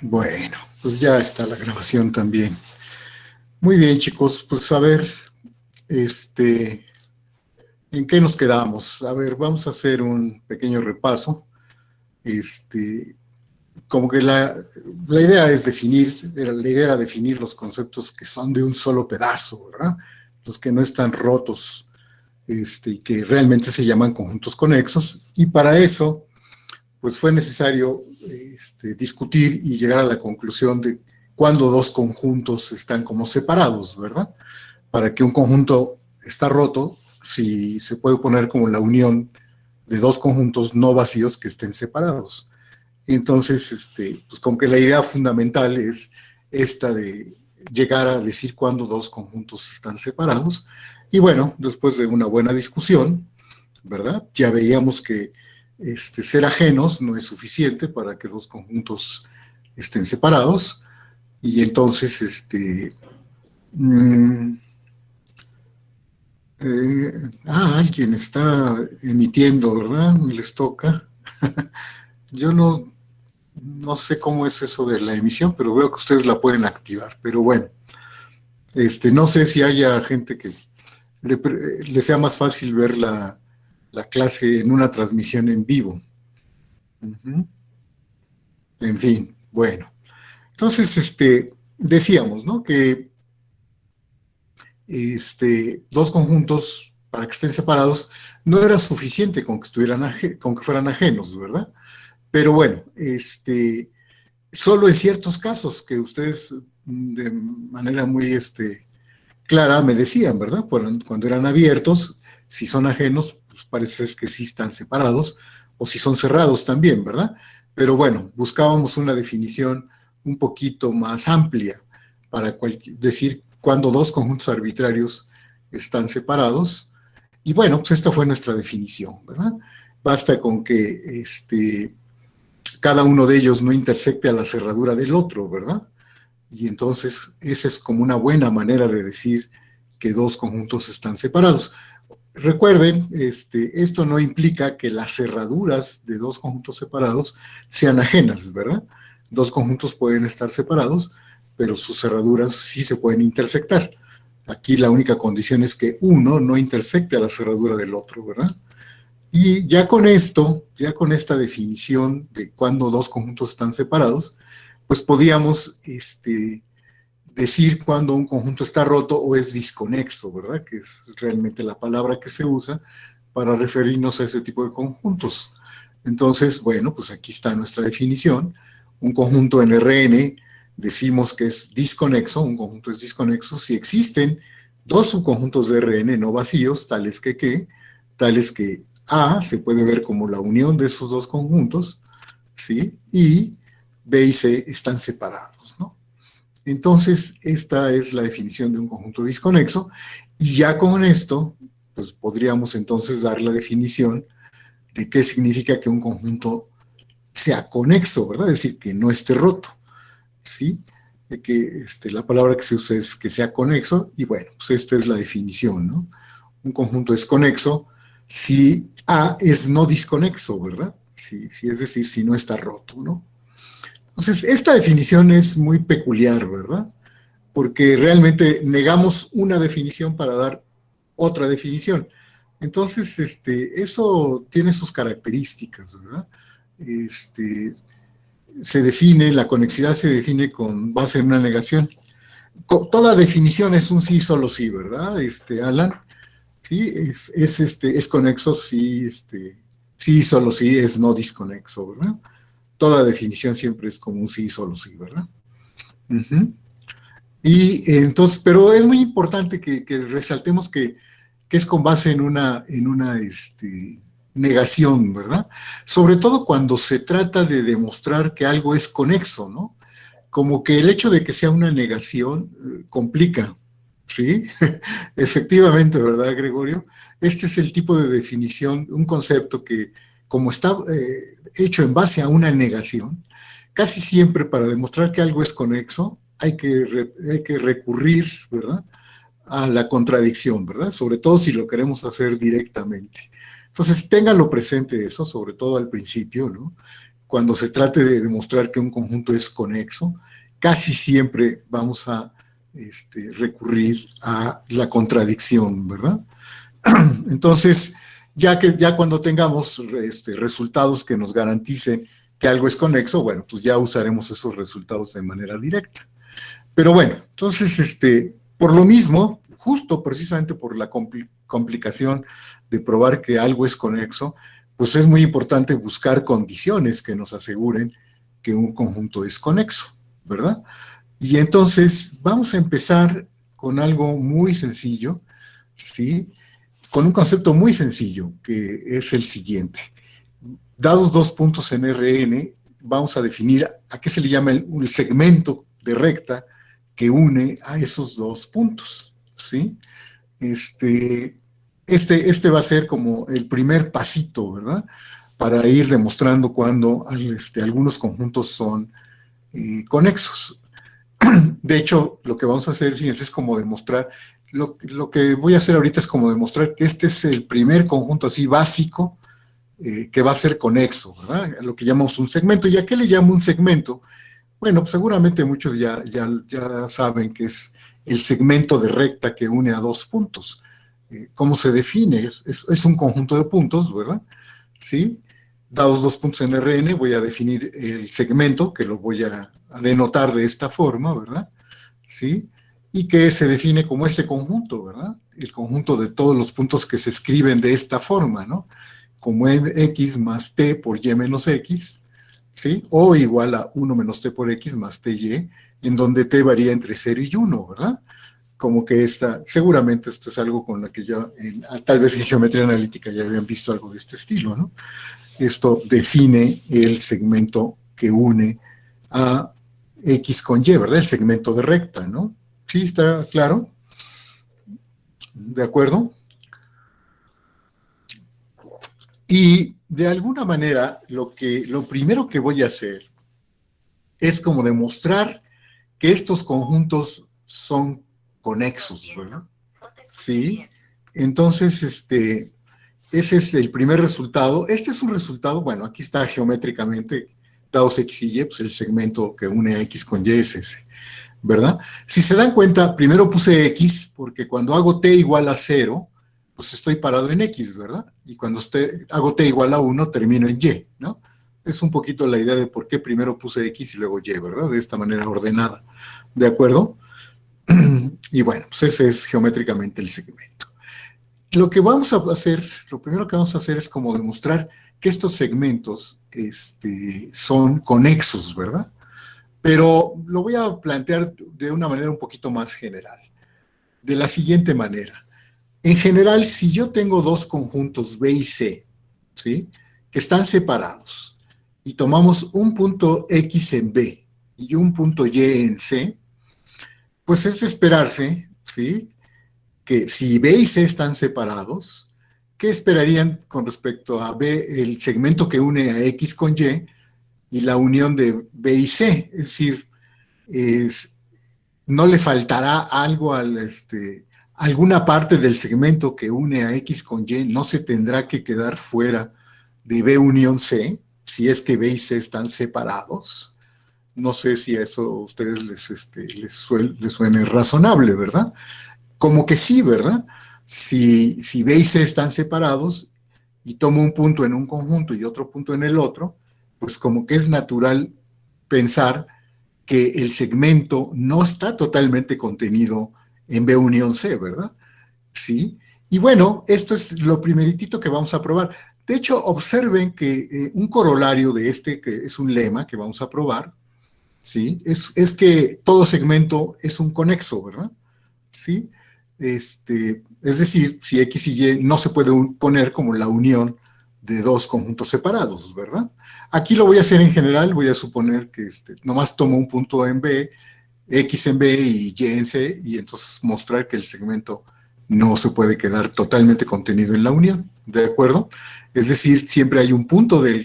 Bueno, pues ya está la grabación también. Muy bien, chicos, pues a ver, este, ¿en qué nos quedamos? A ver, vamos a hacer un pequeño repaso. Este, como que la idea es la idea era definir los conceptos que son de un solo pedazo, ¿verdad? Los que no están rotos, y que realmente se llaman conjuntos conexos. Y para eso, pues fue necesario discutir y llegar a la conclusión de cuándo dos conjuntos están como separados, ¿verdad? Para que un conjunto está roto, si se puede poner como la unión de dos conjuntos no vacíos que estén separados. Entonces, pues como que la idea fundamental es esta de llegar a decir cuándo dos conjuntos están separados. Y bueno, después de una buena discusión, ¿verdad? Ya veíamos que ser ajenos no es suficiente para que dos conjuntos estén separados. Y entonces, mm, alguien está emitiendo, ¿verdad? Les toca. Yo no sé cómo es eso de la emisión, pero veo que ustedes la pueden activar. Pero bueno, no sé si haya gente que le sea más fácil ver la clase en una transmisión en vivo. Ujú. En fin, bueno. Entonces, decíamos, ¿no? Que dos conjuntos para que estén separados no era suficiente con que con que fueran ajenos, ¿verdad? Pero bueno, solo en ciertos casos que ustedes de manera muy clara me decían, ¿verdad? Cuando eran abiertos, si son ajenos, pues parece ser que sí están separados, o si son cerrados también, ¿verdad? Pero bueno, buscábamos una definición un poquito más amplia para decir cuando dos conjuntos arbitrarios están separados. Y bueno, pues esta fue nuestra definición, ¿verdad? Basta con que cada uno de ellos no intersecte a la cerradura del otro, ¿verdad? Y entonces esa es como una buena manera de decir que dos conjuntos están separados. Recuerden, esto no implica que las cerraduras de dos conjuntos separados sean ajenas, ¿verdad? Dos conjuntos pueden estar separados, pero sus cerraduras sí se pueden intersectar. Aquí la única condición es que uno no intersecte a la cerradura del otro, ¿verdad? Y ya con esto, ya con esta definición de cuándo dos conjuntos están separados, pues podíamos decir cuando un conjunto está roto o es disconexo, ¿verdad? Que es realmente la palabra que se usa para referirnos a ese tipo de conjuntos. Entonces, bueno, pues aquí está nuestra definición. Un conjunto en Rn decimos que es disconexo, un conjunto es disconexo si existen dos subconjuntos de Rn no vacíos, tales que A se puede ver como la unión de esos dos conjuntos, ¿sí? Y B y C están separados, ¿no? Entonces, esta es la definición de un conjunto disconexo, y ya con esto, pues podríamos entonces dar la definición de qué significa que un conjunto sea conexo, ¿verdad? Es decir, que no esté roto, ¿sí? De que la palabra que se usa es que sea conexo, y bueno, pues esta es la definición, ¿no? Un conjunto es conexo si A es no disconexo, ¿verdad? Si es decir, si no está roto, ¿no? Entonces, esta definición es muy peculiar, ¿verdad? Porque realmente negamos una definición para dar otra definición. Entonces, eso tiene sus características, ¿verdad? Este, la conexidad se define con base en una negación. Toda definición es un sí, solo sí, ¿verdad? Alan, sí, es conexo, sí, sí, solo sí, es no disconexo, ¿verdad? Toda definición siempre es como un sí, solo sí, ¿verdad? Ujú. Y entonces, pero es muy importante que resaltemos que es con base en una negación, ¿verdad? Sobre todo cuando se trata de demostrar que algo es conexo, ¿no? Como que el hecho de que sea una negación complica, ¿sí? Efectivamente, ¿verdad, Gregorio? Este es el tipo de definición, un concepto que, como está hecho en base a una negación, casi siempre para demostrar que algo es conexo, hay que recurrir, ¿verdad?, a la contradicción, ¿verdad? Sobre todo si lo queremos hacer directamente. Entonces, ténganlo presente eso, sobre todo al principio, ¿no? cuando se trate de demostrar que un conjunto es conexo, casi siempre vamos a recurrir a la contradicción, ¿verdad? Entonces, ya cuando tengamos resultados que nos garanticen que algo es conexo, bueno, pues ya usaremos esos resultados de manera directa. Pero bueno, entonces, por lo mismo, justo precisamente por la complicación de probar que algo es conexo, pues es muy importante buscar condiciones que nos aseguren que un conjunto es conexo, ¿verdad? Y entonces vamos a empezar con algo muy sencillo, ¿sí? Con un concepto muy sencillo, que es el siguiente. Dados dos puntos en Rn, vamos a definir a qué se le llama el segmento de recta que une a esos dos puntos, ¿sí? Este va a ser como el primer pasito, ¿verdad? Para ir demostrando cuando algunos conjuntos son conexos. De hecho, lo que vamos a hacer, fíjense, es como demostrar, lo que voy a hacer ahorita es como demostrar que este es el primer conjunto así básico que va a ser conexo, ¿verdad? Lo que llamamos un segmento. ¿Y a qué le llamo un segmento? Bueno, pues seguramente muchos ya saben que es el segmento de recta que une a dos puntos. ¿Cómo se define? Es un conjunto de puntos, ¿verdad? ¿Sí? Dados dos puntos en Rn, voy a definir el segmento, que lo voy a denotar de esta forma, ¿verdad? ¿Sí? Y que se define como este conjunto, ¿verdad? El conjunto de todos los puntos que se escriben de esta forma, ¿no? Como x más t por y menos x, ¿sí? O igual a 1 menos t por x más ty, en donde t varía entre 0 y 1, ¿verdad? Como que seguramente esto es algo con lo que ya, tal vez en geometría analítica ya habían visto algo de este estilo, ¿no? Esto define el segmento que une a X con Y, ¿verdad? El segmento de recta, ¿no? ¿Sí está claro? ¿De acuerdo? Y de alguna manera, lo primero que voy a hacer es como demostrar que estos conjuntos son conexos, ¿verdad? Sí. Entonces, ese es el primer resultado. Este es un resultado, bueno, aquí está geométricamente, dados x y y, pues el segmento que une a x con y es ese, ¿verdad? Si se dan cuenta, primero puse x, porque cuando hago t igual a 0, pues estoy parado en x, ¿verdad? Y cuando hago t igual a 1, termino en y, ¿no? Es un poquito la idea de por qué primero puse x y luego y, ¿verdad? De esta manera ordenada, ¿de acuerdo? Y bueno, pues ese es geométricamente el segmento. Lo que vamos a hacer, lo primero que vamos a hacer es como demostrar que estos segmentos son conexos, ¿verdad? Pero lo voy a plantear de una manera un poquito más general, de la siguiente manera. En general, si yo tengo dos conjuntos B y C, ¿sí? Que están separados, y tomamos un punto X en B y un punto Y en C, pues es de esperarse, ¿sí? Que si B y C están separados, ¿qué esperarían con respecto a B, el segmento que une a X con y la unión de B y C? Es decir, no le faltará algo alguna parte del segmento que une a X con Y, no se tendrá que quedar fuera de B unión C, si es que B y C están separados. No sé si a eso a ustedes les suene razonable, ¿verdad? Como que sí, ¿verdad? Si B y C están separados y tomo un punto en un conjunto y otro punto en el otro, pues como que es natural pensar que el segmento no está totalmente contenido en B unión C, ¿verdad? Sí. Y bueno, esto es lo primeritito que vamos a probar. De hecho, observen que un corolario de que es un lema que vamos a probar, ¿sí? Es que todo segmento es un conexo, ¿verdad? ¿Sí? Es decir, si X y Y no se puede poner como la unión de dos conjuntos separados, ¿verdad? Aquí lo voy a hacer en general, voy a suponer que nomás tomo un punto en B, X en B y Y en C, y entonces mostrar que el segmento no se puede quedar totalmente contenido en la unión, ¿de acuerdo? Es decir, siempre hay un punto del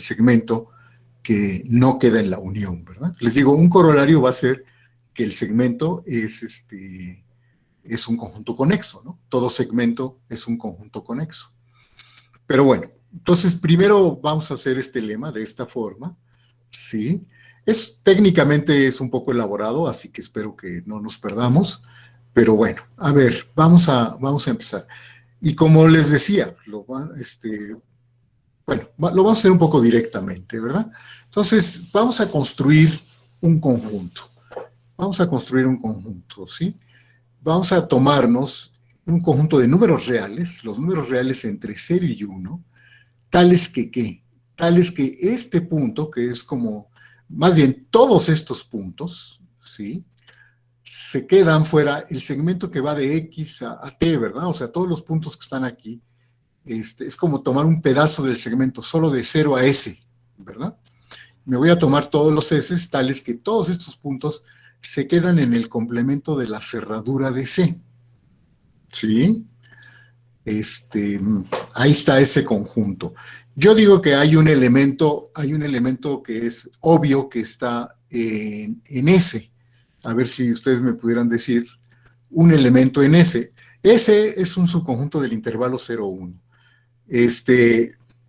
segmento que no queda en la unión, ¿verdad? Les digo, un corolario va a ser que el segmento es un conjunto conexo, ¿no? Todo segmento es un conjunto conexo. Pero bueno, Entonces, primero vamos a hacer este lema de esta forma, ¿sí? Técnicamente es un poco elaborado, así que espero que no nos perdamos, pero bueno, a ver, vamos a empezar. Y como les decía, bueno, lo vamos a hacer un poco directamente, ¿verdad? Entonces, vamos a construir un conjunto. Vamos a construir un conjunto, ¿sí? Vamos a tomarnos un conjunto de números reales, los números reales entre 0 y 1, tales que ¿qué? Tales que este punto, que es como, más bien todos estos puntos, ¿sí? Se quedan fuera el segmento que va de X a T, ¿verdad? O sea, todos los puntos que están aquí, es como tomar un pedazo del segmento solo de 0 a S, ¿verdad? Me voy a tomar todos los S tales que todos estos puntos se quedan en el complemento de la cerradura de C, ¿sí? Este, ahí está ese conjunto. Yo digo que hay un elemento que es obvio que está en S. A ver si ustedes me pudieran decir un elemento en S. S es un subconjunto del intervalo 0,1.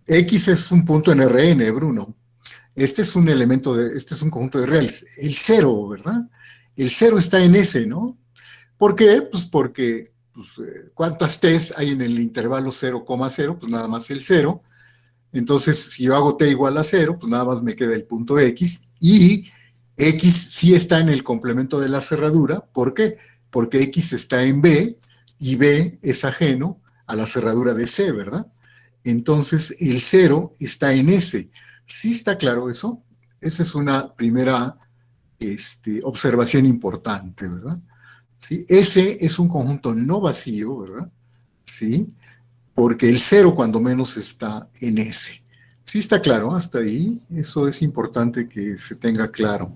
X es un punto en Rn, Bruno. Este es un conjunto de reales. El 0, ¿verdad? El 0 está en S, ¿no? ¿Por qué? Pues porque ¿cuántas T's hay en el intervalo 0,0? Pues nada más el 0. Entonces, si yo hago T igual a 0, pues nada más me queda el punto X. Y X sí está en el complemento de la cerradura. ¿Por qué? Porque X está en B y B es ajeno a la cerradura de C, ¿verdad? Entonces, el 0 está en S. ¿Sí está claro eso? Esa es una primera observación importante, ¿verdad? ¿Sí? S es un conjunto no vacío, ¿verdad? ¿Sí? Porque el 0 cuando menos está en S. ¿Sí está claro hasta ahí? Eso es importante que se tenga claro.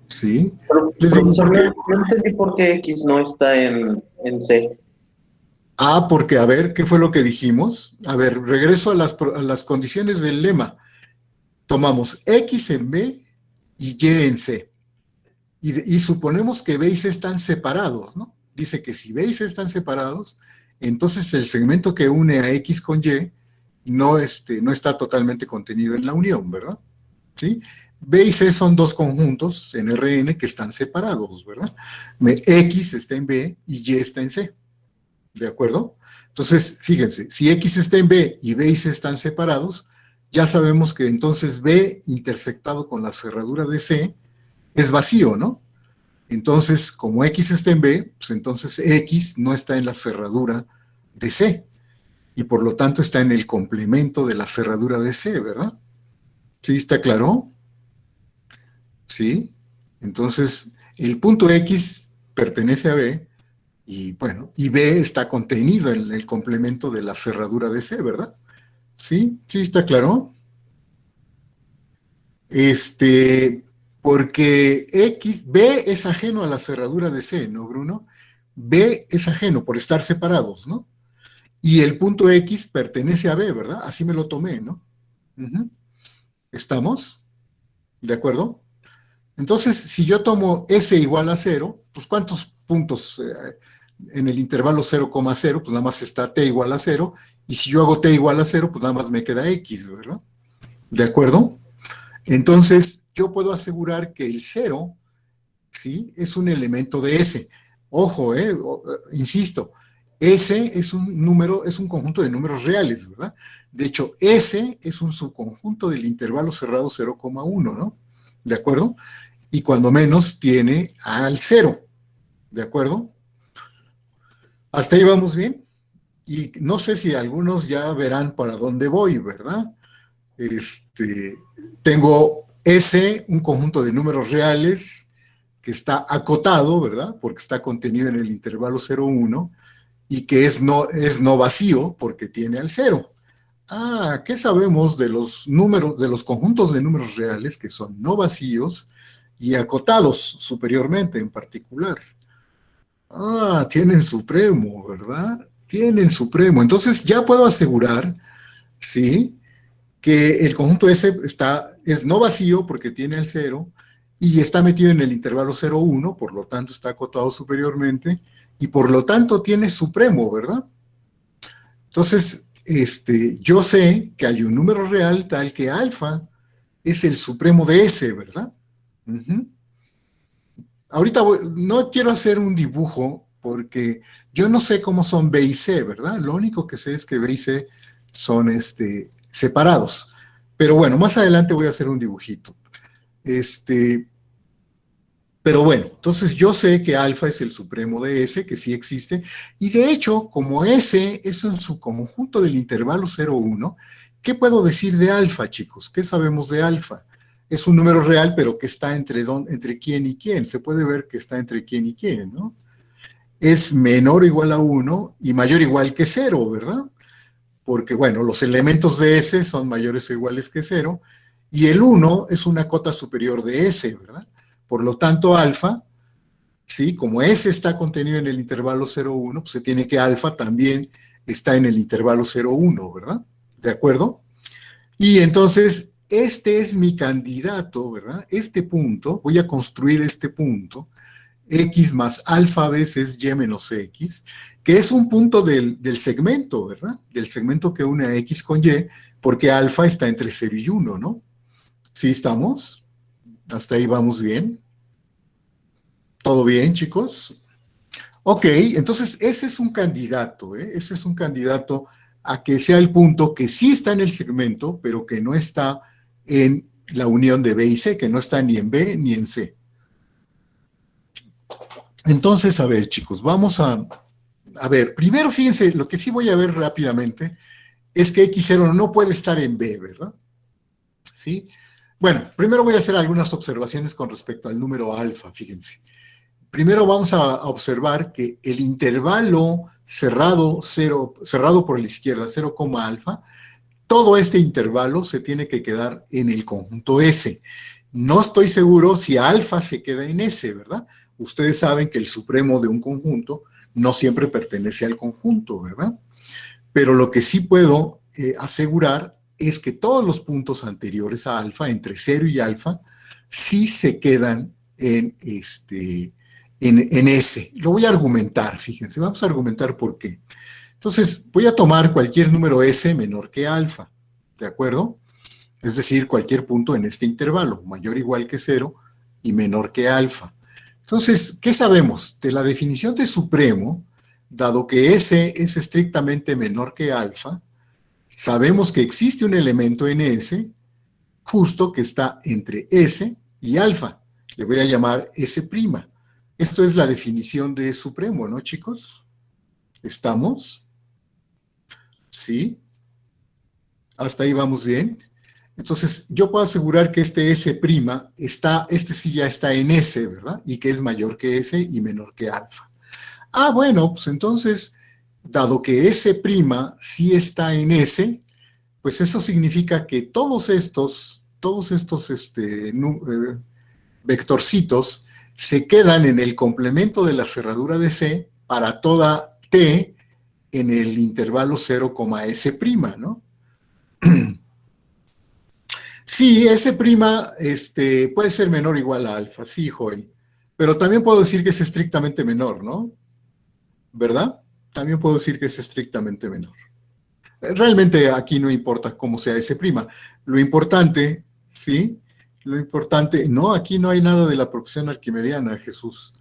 ¿Sí? Les digo, Profesor, porque, no entendí por qué X no está en C. porque a ver, ¿qué fue lo que dijimos? A ver, regreso a las condiciones del lema. Tomamos X en B y Y en C. Y suponemos que B y C están separados, ¿no? Dice que si B y C están separados, entonces el segmento que une a X con Y no está totalmente contenido en la unión, ¿verdad? ¿Sí? B y C son dos conjuntos en Rn que están separados, ¿verdad? X está en B y Y está en C, ¿de acuerdo? Entonces, fíjense, si X está en B y B y C están separados, ya sabemos que entonces B intersectado con la cerradura de C es vacío, ¿no? Entonces, como X está en B, pues entonces X no está en la cerradura de C y por lo tanto está en el complemento de la cerradura de C, ¿verdad? ¿Sí está claro? Sí. Entonces, el punto X pertenece a B y bueno, y B está contenido en el complemento de la cerradura de C, ¿verdad? Sí, sí está claro. Este, porque B es ajeno a la cerradura de C, ¿no, Bruno? B es ajeno por estar separados, ¿no? Y el punto X pertenece a B, ¿verdad? Así me lo tomé, ¿no? Ujú. ¿Estamos? ¿De acuerdo? Entonces, si yo tomo S igual a 0, pues ¿cuántos puntos en el intervalo 0,0? Pues nada más está T igual a 0. Y si yo hago T igual a 0, pues nada más me queda X, ¿verdad? ¿De acuerdo? Entonces, yo puedo asegurar que el 0, ¿sí? Es un elemento de S. Ojo, insisto, S es un número, es un conjunto de números reales, ¿verdad? De hecho, S es un subconjunto del intervalo cerrado 0,1, ¿no? ¿De acuerdo? Y cuando menos tiene al 0, ¿de acuerdo? Hasta ahí vamos bien. Y no sé si algunos ya verán para dónde voy, ¿verdad? Este, Tengo S, un conjunto de números reales que está acotado, ¿verdad? Porque está contenido en el intervalo 0,1 y que es no vacío porque tiene al 0. Ah, ¿qué sabemos de los números, de los conjuntos de números reales que son no vacíos y acotados superiormente en particular? Ah, tienen supremo, ¿verdad? Tienen supremo. Entonces ya puedo asegurar, ¿sí? Que el conjunto S es no vacío porque tiene el 0 y está metido en el intervalo 0,1, por lo tanto está acotado superiormente y por lo tanto tiene supremo, ¿verdad? Entonces, yo sé que hay un número real tal que alfa es el supremo de S, ¿verdad? Ujú. Ahorita no quiero hacer un dibujo porque yo no sé cómo son B y C, ¿verdad? Lo único que sé es que B y C son separados. Pero bueno, más adelante voy a hacer un dibujito. Este, pero bueno, entonces yo sé que alfa es el supremo de S, que sí existe, y de hecho, como S es en su conjunto del intervalo 0,1, ¿qué puedo decir de alfa, chicos? ¿Qué sabemos de alfa? Es un número real, pero que está entre quién y quién. Se puede ver que está entre quién y quién, ¿no? Es menor o igual a 1 y mayor o igual que 0, ¿verdad? Porque, bueno, los elementos de S son mayores o iguales que 0, y el 1 es una cota superior de S, ¿verdad? Por lo tanto, alfa, ¿sí? Como S está contenido en el intervalo 0,1, pues se tiene que alfa también está en el intervalo 0,1, ¿verdad? ¿De acuerdo? Y entonces, este es mi candidato, ¿verdad? Este punto, voy a construir este punto, X más alfa veces Y menos X, que es un punto del segmento, ¿verdad? Del segmento que une a X con Y, porque alfa está entre 0 y 1, ¿no? ¿Sí estamos? ¿Hasta ahí vamos bien? ¿Todo bien, chicos? Ok, entonces ese es un candidato, ¿eh? Ese es un candidato a que sea el punto que sí está en el segmento, pero que no está en la unión de B y C, que no está ni en B ni en C. Entonces, a ver, chicos, vamos a ver, primero fíjense, lo que sí voy a ver rápidamente es que X0 no puede estar en B, ¿verdad? ¿Sí? Bueno, primero voy a hacer algunas observaciones con respecto al número alfa, fíjense. Primero vamos a observar que el intervalo cerrado por la izquierda, 0, alfa, todo este intervalo se tiene que quedar en el conjunto S. No estoy seguro si alfa se queda en S, ¿verdad? Ustedes saben que el supremo de un conjunto no siempre pertenece al conjunto, ¿verdad? Pero lo que sí puedo asegurar es que todos los puntos anteriores a alfa, entre 0 y alfa, sí se quedan en S. Lo voy a argumentar, fíjense, vamos a argumentar por qué. Entonces, voy a tomar cualquier número S menor que alfa, ¿de acuerdo? Es decir, cualquier punto en este intervalo, mayor o igual que 0 y menor que alfa. Entonces, ¿qué sabemos? De la definición de supremo, dado que S es estrictamente menor que alfa, sabemos que existe un elemento en S justo que está entre S y alfa. Le voy a llamar S'. Esto es la definición de supremo, ¿no, chicos? ¿Estamos? ¿Sí? ¿Hasta ahí vamos bien? Entonces, yo puedo asegurar que este S' este sí ya está en S, ¿verdad? Y que es mayor que S y menor que alfa. Ah, bueno, pues entonces, dado que S' sí está en S, pues eso significa que todos estos vectorcitos se quedan en el complemento de la cerradura de C para toda T en el intervalo 0, S', ¿no? Sí, S' puede ser menor o igual a alfa, sí, Joel. Pero también puedo decir que es estrictamente menor, ¿no? ¿Verdad? También puedo decir que es estrictamente menor. Realmente aquí no importa cómo sea S'. Lo importante, ¿sí? Lo importante, no, aquí no hay nada de la proporción arquimediana, Jesús.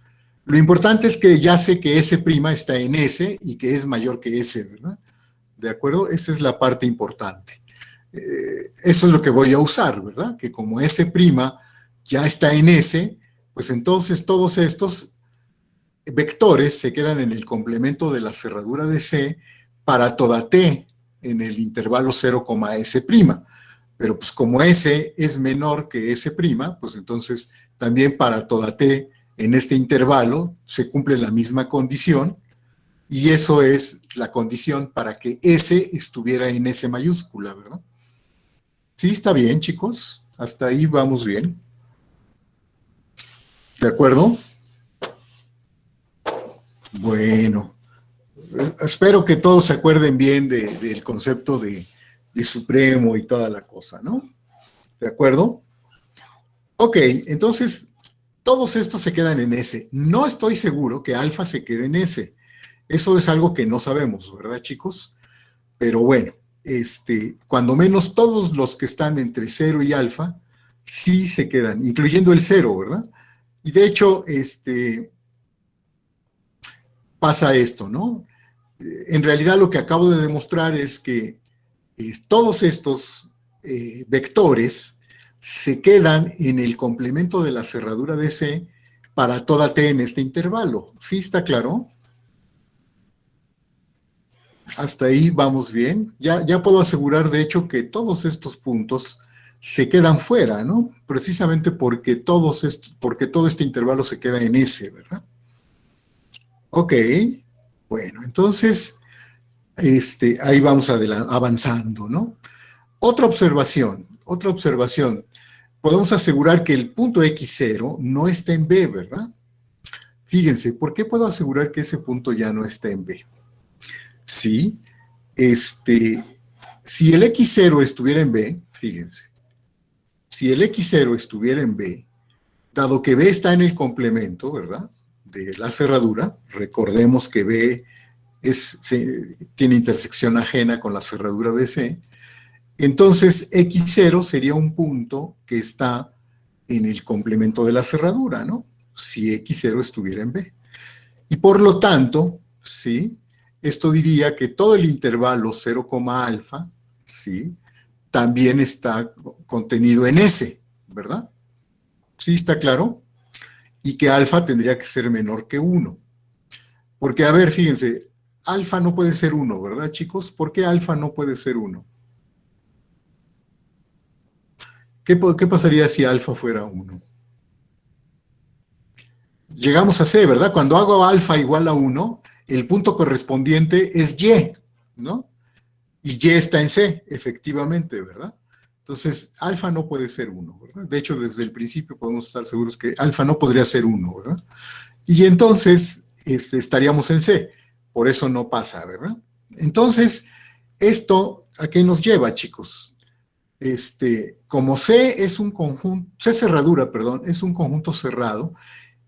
Lo importante es que ya sé que S' está en S y que es mayor que S, ¿verdad? ¿De acuerdo? Esa es la parte importante. Eso es lo que voy a usar, ¿verdad? Que como S' ya está en S, pues entonces todos estos vectores se quedan en el complemento de la cerradura de C para toda T en el intervalo 0, S'. Pero pues como S es menor que S', pues entonces también para toda T en este intervalo se cumple la misma condición y eso es la condición para que S estuviera en S mayúscula, ¿verdad? Sí, está bien, chicos. Hasta ahí vamos bien. ¿De acuerdo? Bueno, espero que todos se acuerden bien del concepto de supremo y toda la cosa, ¿no? ¿De acuerdo? Ok, entonces todos estos se quedan en S. No estoy seguro que alfa se quede en S. Eso es algo que no sabemos, ¿verdad, chicos? Pero bueno, cuando menos todos los que están entre 0 y alfa sí se quedan, incluyendo el 0, ¿verdad? Y de hecho, pasa esto, ¿no? En realidad lo que acabo de demostrar es que todos estos vectores se quedan en el complemento de la cerradura de C para toda T en este intervalo. ¿Sí está claro? Hasta ahí vamos bien. Ya puedo asegurar, de hecho, que todos estos puntos se quedan fuera, ¿no? Precisamente porque todo este intervalo se queda en S, ¿verdad? Ok, bueno, entonces, ahí vamos avanzando, ¿no? Otra observación. Podemos asegurar que el punto X0 no está en B, ¿verdad? Fíjense, ¿por qué puedo asegurar que ese punto ya no está en B? Sí, si el X0 estuviera en B, fíjense, si el X0 estuviera en B, dado que B está en el complemento, ¿verdad? De la cerradura, recordemos que B tiene intersección ajena con la cerradura de C, entonces X0 sería un punto que está en el complemento de la cerradura, ¿no? Si X0 estuviera en B. Y por lo tanto, ¿sí? Esto diría que todo el intervalo 0, alfa, ¿sí? También está contenido en S, ¿verdad? ¿Sí está claro? Y que alfa tendría que ser menor que 1. Porque, a ver, fíjense, alfa no puede ser 1, ¿verdad, chicos? ¿Por qué alfa no puede ser 1? ¿Qué pasaría si alfa fuera 1? Llegamos a C, ¿verdad? Cuando hago alfa igual a 1, el punto correspondiente es Y, ¿no? Y Y está en C, efectivamente, ¿verdad? Entonces, alfa no puede ser 1, ¿verdad? De hecho, desde el principio podemos estar seguros que alfa no podría ser 1, ¿verdad? Y entonces estaríamos en C. Por eso no pasa, ¿verdad? Entonces, ¿esto a qué nos lleva, chicos? Como C es un conjunto, C cerradura, perdón, es un conjunto cerrado,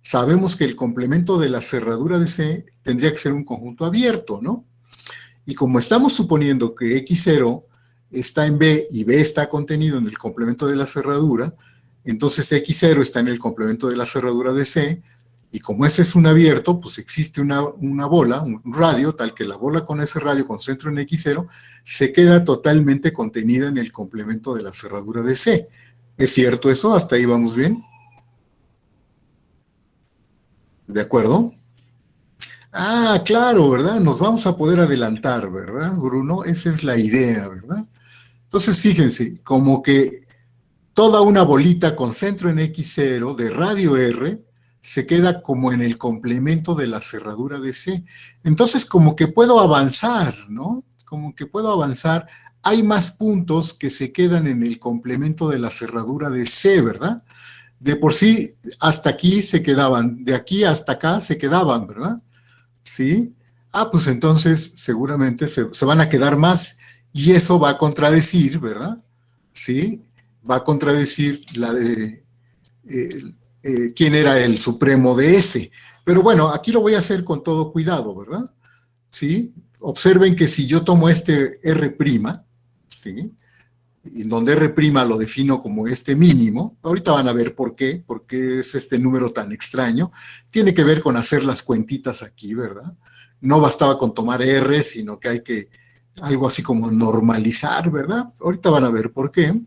sabemos que el complemento de la cerradura de C tendría que ser un conjunto abierto, ¿no? Y como estamos suponiendo que X0 está en B y B está contenido en el complemento de la cerradura, entonces X0 está en el complemento de la cerradura de C, y como ese es un abierto, pues existe una bola, un radio, tal que la bola con ese radio con centro en X0 se queda totalmente contenida en el complemento de la cerradura de C. ¿Es cierto eso? ¿Hasta ahí vamos bien? ¿De acuerdo? Ah, claro, ¿verdad? Nos vamos a poder adelantar, ¿verdad, Bruno? Esa es la idea, ¿verdad? Entonces, fíjense, como que toda una bolita con centro en X0 de radio R se queda como en el complemento de la cerradura de C. Entonces, como que puedo avanzar, ¿no? Como que puedo avanzar. Hay más puntos que se quedan en el complemento de la cerradura de C, ¿verdad? De por sí, hasta aquí se quedaban, de aquí hasta acá se quedaban, ¿verdad? ¿Sí? Ah, pues entonces seguramente se van a quedar más y eso va a contradecir, ¿verdad? ¿Sí? Va a contradecir la de quién era el supremo de ese. Pero bueno, aquí lo voy a hacer con todo cuidado, ¿verdad? ¿Sí? Observen que si yo tomo este R', ¿sí? En donde R' lo defino como este mínimo, ahorita van a ver por qué es este número tan extraño, tiene que ver con hacer las cuentitas aquí, ¿verdad? No bastaba con tomar R, sino que hay que algo así como normalizar, ¿verdad? Ahorita van a ver por qué,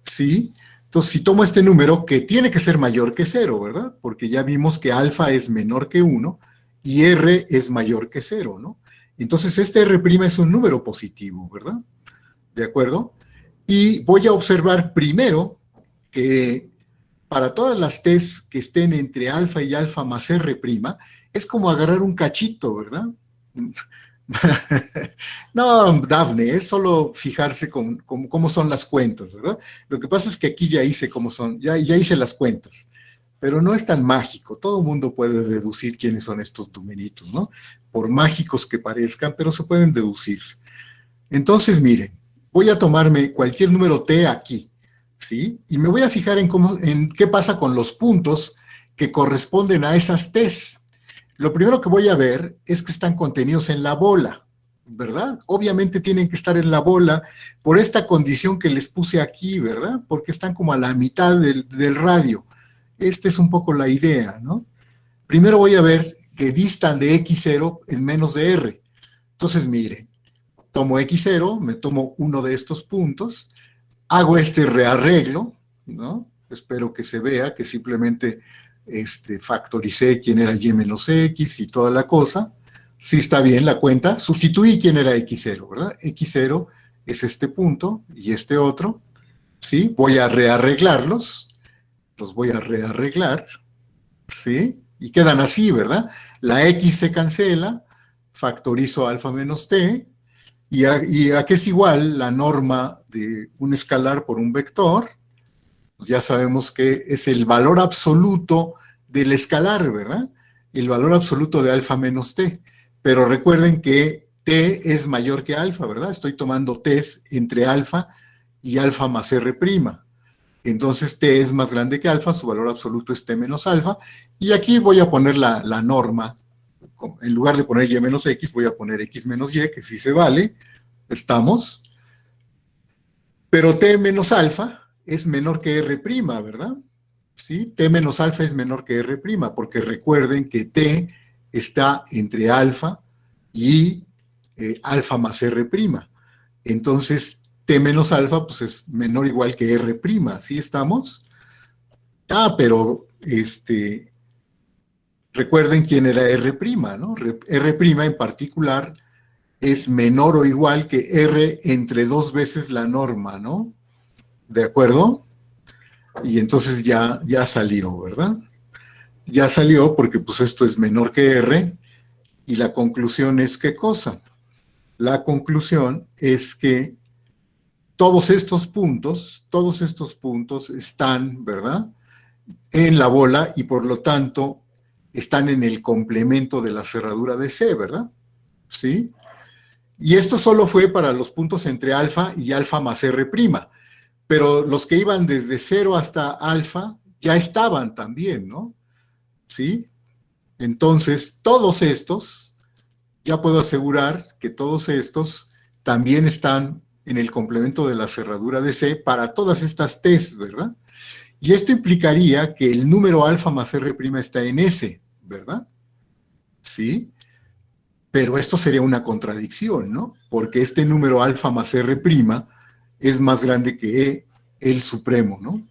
¿sí? Entonces, si tomo este número, que tiene que ser mayor que 0, ¿verdad? Porque ya vimos que alfa es menor que 1 y R es mayor que 0, ¿no? Entonces, este R' es un número positivo, ¿verdad? ¿De acuerdo? Y voy a observar primero que para todas las T's que estén entre alfa y alfa más R', es como agarrar un cachito, ¿verdad? No, Dafne, es solo fijarse con cómo son las cuentas, ¿verdad? Lo que pasa es que aquí ya hice cómo son, ya hice las cuentas, pero no es tan mágico. Todo el mundo puede deducir quiénes son estos numeritos, ¿no? Por mágicos que parezcan, pero se pueden deducir. Entonces, miren, voy a tomarme cualquier número T aquí, ¿sí? Y me voy a fijar en qué pasa con los puntos que corresponden a esas T's. Lo primero que voy a ver es que están contenidos en la bola, ¿verdad? Obviamente tienen que estar en la bola por esta condición que les puse aquí, ¿verdad? Porque están como a la mitad del radio. Esta es un poco la idea, ¿no? Primero voy a ver que distan de x0 en menos de r. Entonces, miren, tomo x0, me tomo uno de estos puntos, hago este rearreglo, ¿no? Espero que se vea que simplemente factoricé quién era y menos x y toda la cosa. Sí está bien la cuenta. Sustituí quién era x0, ¿verdad? x0 es este punto y este otro. ¿Sí? Voy a rearreglarlos. Los voy a rearreglar. ¿Sí? Y quedan así, ¿verdad? La x se cancela, factorizo alfa menos t, y a qué es igual la norma de un escalar por un vector. Pues ya sabemos que es el valor absoluto del escalar, ¿verdad? El valor absoluto de alfa menos t. Pero recuerden que t es mayor que alfa, ¿verdad? Estoy tomando t's entre alfa y alfa más r'. Entonces t es más grande que alfa, su valor absoluto es t menos alfa, y aquí voy a poner la norma. En lugar de poner y menos x, voy a poner x menos y, que sí se vale, estamos. Pero t menos alfa es menor que r', ¿verdad? ¿Sí? T menos alfa es menor que r', porque recuerden que t está entre alfa y alfa más r'. Entonces, t menos alfa pues es menor o igual que r', ¿sí estamos? Pero recuerden quién era r', ¿no? R' en particular es menor o igual que r entre 2 veces la norma, ¿no? ¿De acuerdo? Y entonces ya salió, ¿verdad? Ya salió porque pues esto es menor que r, y la conclusión es ¿qué cosa? La conclusión es que todos estos puntos están, ¿verdad?, en la bola y por lo tanto están en el complemento de la cerradura de C, ¿verdad? ¿Sí? Y esto solo fue para los puntos entre alfa y alfa más r', pero los que iban desde 0 hasta alfa ya estaban también, ¿no? ¿Sí? Entonces, todos estos, ya puedo asegurar que todos estos también están en el complemento de la cerradura de C para todas estas T's, ¿verdad? Y esto implicaría que el número alfa más r' está en S, ¿verdad? ¿Sí? Pero esto sería una contradicción, ¿no? Porque este número alfa más r' es más grande que el supremo, ¿no?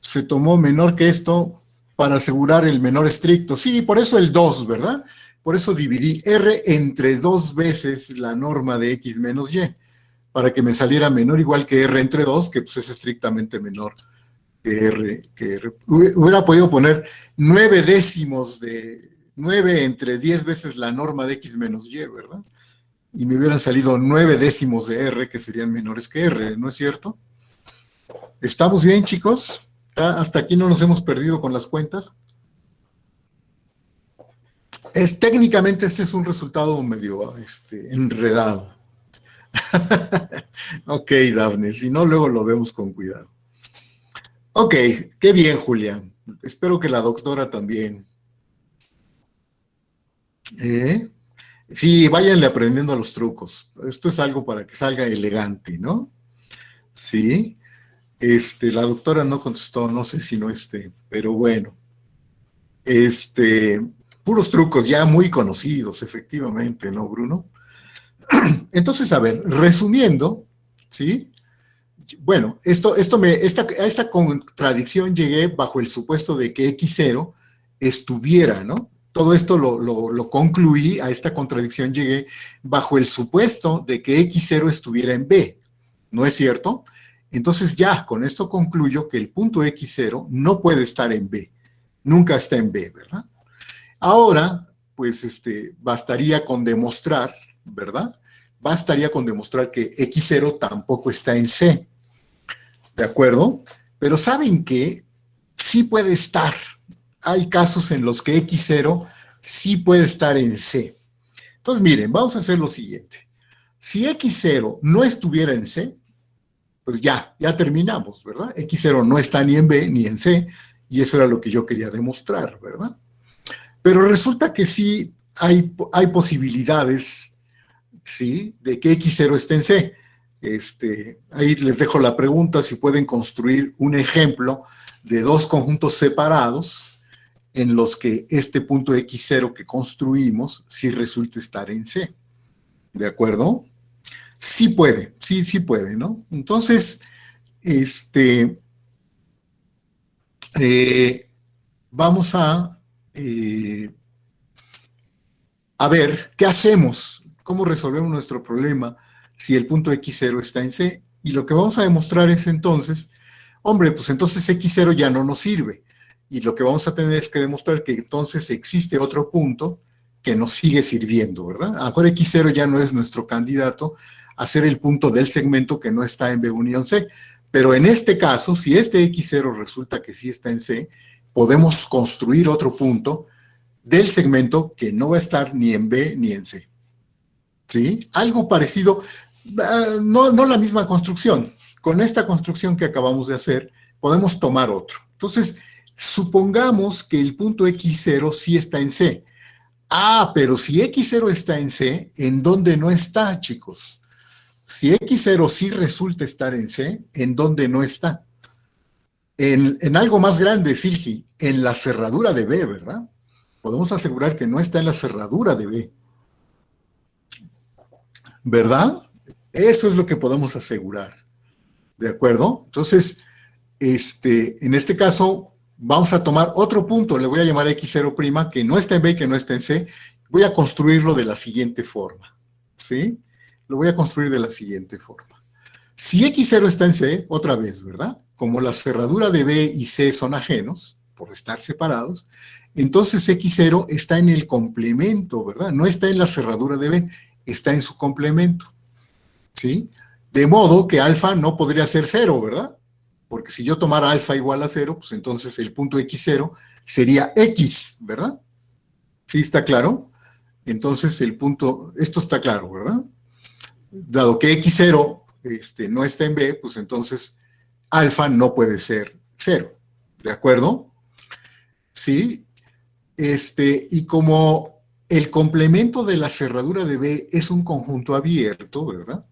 Se tomó menor que esto para asegurar el menor estricto. Sí, por eso el 2, ¿verdad? Por eso dividí R entre 2 veces la norma de X menos Y, para que me saliera menor o igual que R entre 2, que pues es estrictamente menor que R. Hubiera podido poner 9 décimos de 9 entre 10 veces la norma de X menos Y, ¿verdad? Y me hubieran salido 9 décimos de R, que serían menores que R, ¿no es cierto? ¿Estamos bien, chicos? Hasta aquí no nos hemos perdido con las cuentas. Técnicamente este es un resultado medio enredado. Ok, Dafne, si no, luego lo vemos con cuidado. Ok, qué bien, Julián. Espero que la doctora también. Sí, váyanle aprendiendo a los trucos. Esto es algo para que salga elegante, ¿no? Sí. La doctora no contestó, no sé si no pero bueno. Puros trucos ya muy conocidos, efectivamente, ¿no, Bruno? Entonces, a ver, resumiendo, ¿sí? Bueno, a esta contradicción llegué bajo el supuesto de que X0 estuviera, ¿no? Todo esto lo concluí, a esta contradicción llegué bajo el supuesto de que X0 estuviera en B, ¿no es cierto? Entonces ya, con esto concluyo que el punto X0 no puede estar en B, nunca está en B, ¿verdad? Ahora, pues bastaría con demostrar, ¿verdad? Bastaría con demostrar que X0 tampoco está en C, ¿de acuerdo? Pero ¿saben qué? Sí puede estar. Hay casos en los que X0 sí puede estar en C. Entonces, miren, vamos a hacer lo siguiente. Si X0 no estuviera en C, pues ya terminamos, ¿verdad? X0 no está ni en B ni en C, y eso era lo que yo quería demostrar, ¿verdad? Pero resulta que sí hay posibilidades, ¿sí?, de que X0 esté en C. Ahí les dejo la pregunta si pueden construir un ejemplo de dos conjuntos separados en los que este punto X0 que construimos sí resulta estar en C. ¿De acuerdo? Sí puede, sí puede, ¿no? Entonces, vamos a ver qué hacemos, cómo resolvemos nuestro problema si el punto X0 está en C. Y lo que vamos a demostrar es entonces, hombre, pues entonces X0 ya no nos sirve. Y lo que vamos a tener es que demostrar que entonces existe otro punto que nos sigue sirviendo, ¿verdad? A lo mejor X0 ya no es nuestro candidato a ser el punto del segmento que no está en B unión C. Pero en este caso, si este X0 resulta que sí está en C, podemos construir otro punto del segmento que no va a estar ni en B ni en C. ¿Sí? Algo parecido, no la misma construcción. Con esta construcción que acabamos de hacer, podemos tomar otro. Entonces, supongamos que el punto X0 sí está en C. Ah, pero si X0 está en C, ¿en dónde no está, chicos? Si X0 sí resulta estar en C, ¿en dónde no está? En algo más grande, Silgi, en la cerradura de B, ¿verdad? Podemos asegurar que no está en la cerradura de B. ¿Verdad? Eso es lo que podemos asegurar. ¿De acuerdo? Entonces, en este caso, vamos a tomar otro punto, le voy a llamar X0', que no está en B y que no está en C. Voy a construirlo de la siguiente forma. ¿Sí? Lo voy a construir de la siguiente forma. Si X0 está en C, otra vez, ¿verdad? Como la cerradura de B y C son ajenos, por estar separados, entonces X0 está en el complemento, ¿verdad? No está en la cerradura de B, está en su complemento, ¿sí? De modo que alfa no podría ser 0, ¿verdad? Porque si yo tomara alfa igual a 0, pues entonces el punto X0 sería X, ¿verdad? ¿Sí está claro? Entonces el punto, esto está claro, ¿verdad? Dado que X0 no está en B, pues entonces alfa no puede ser 0, ¿de acuerdo? ¿Sí? Y como el complemento de la cerradura de B es un conjunto abierto, ¿verdad?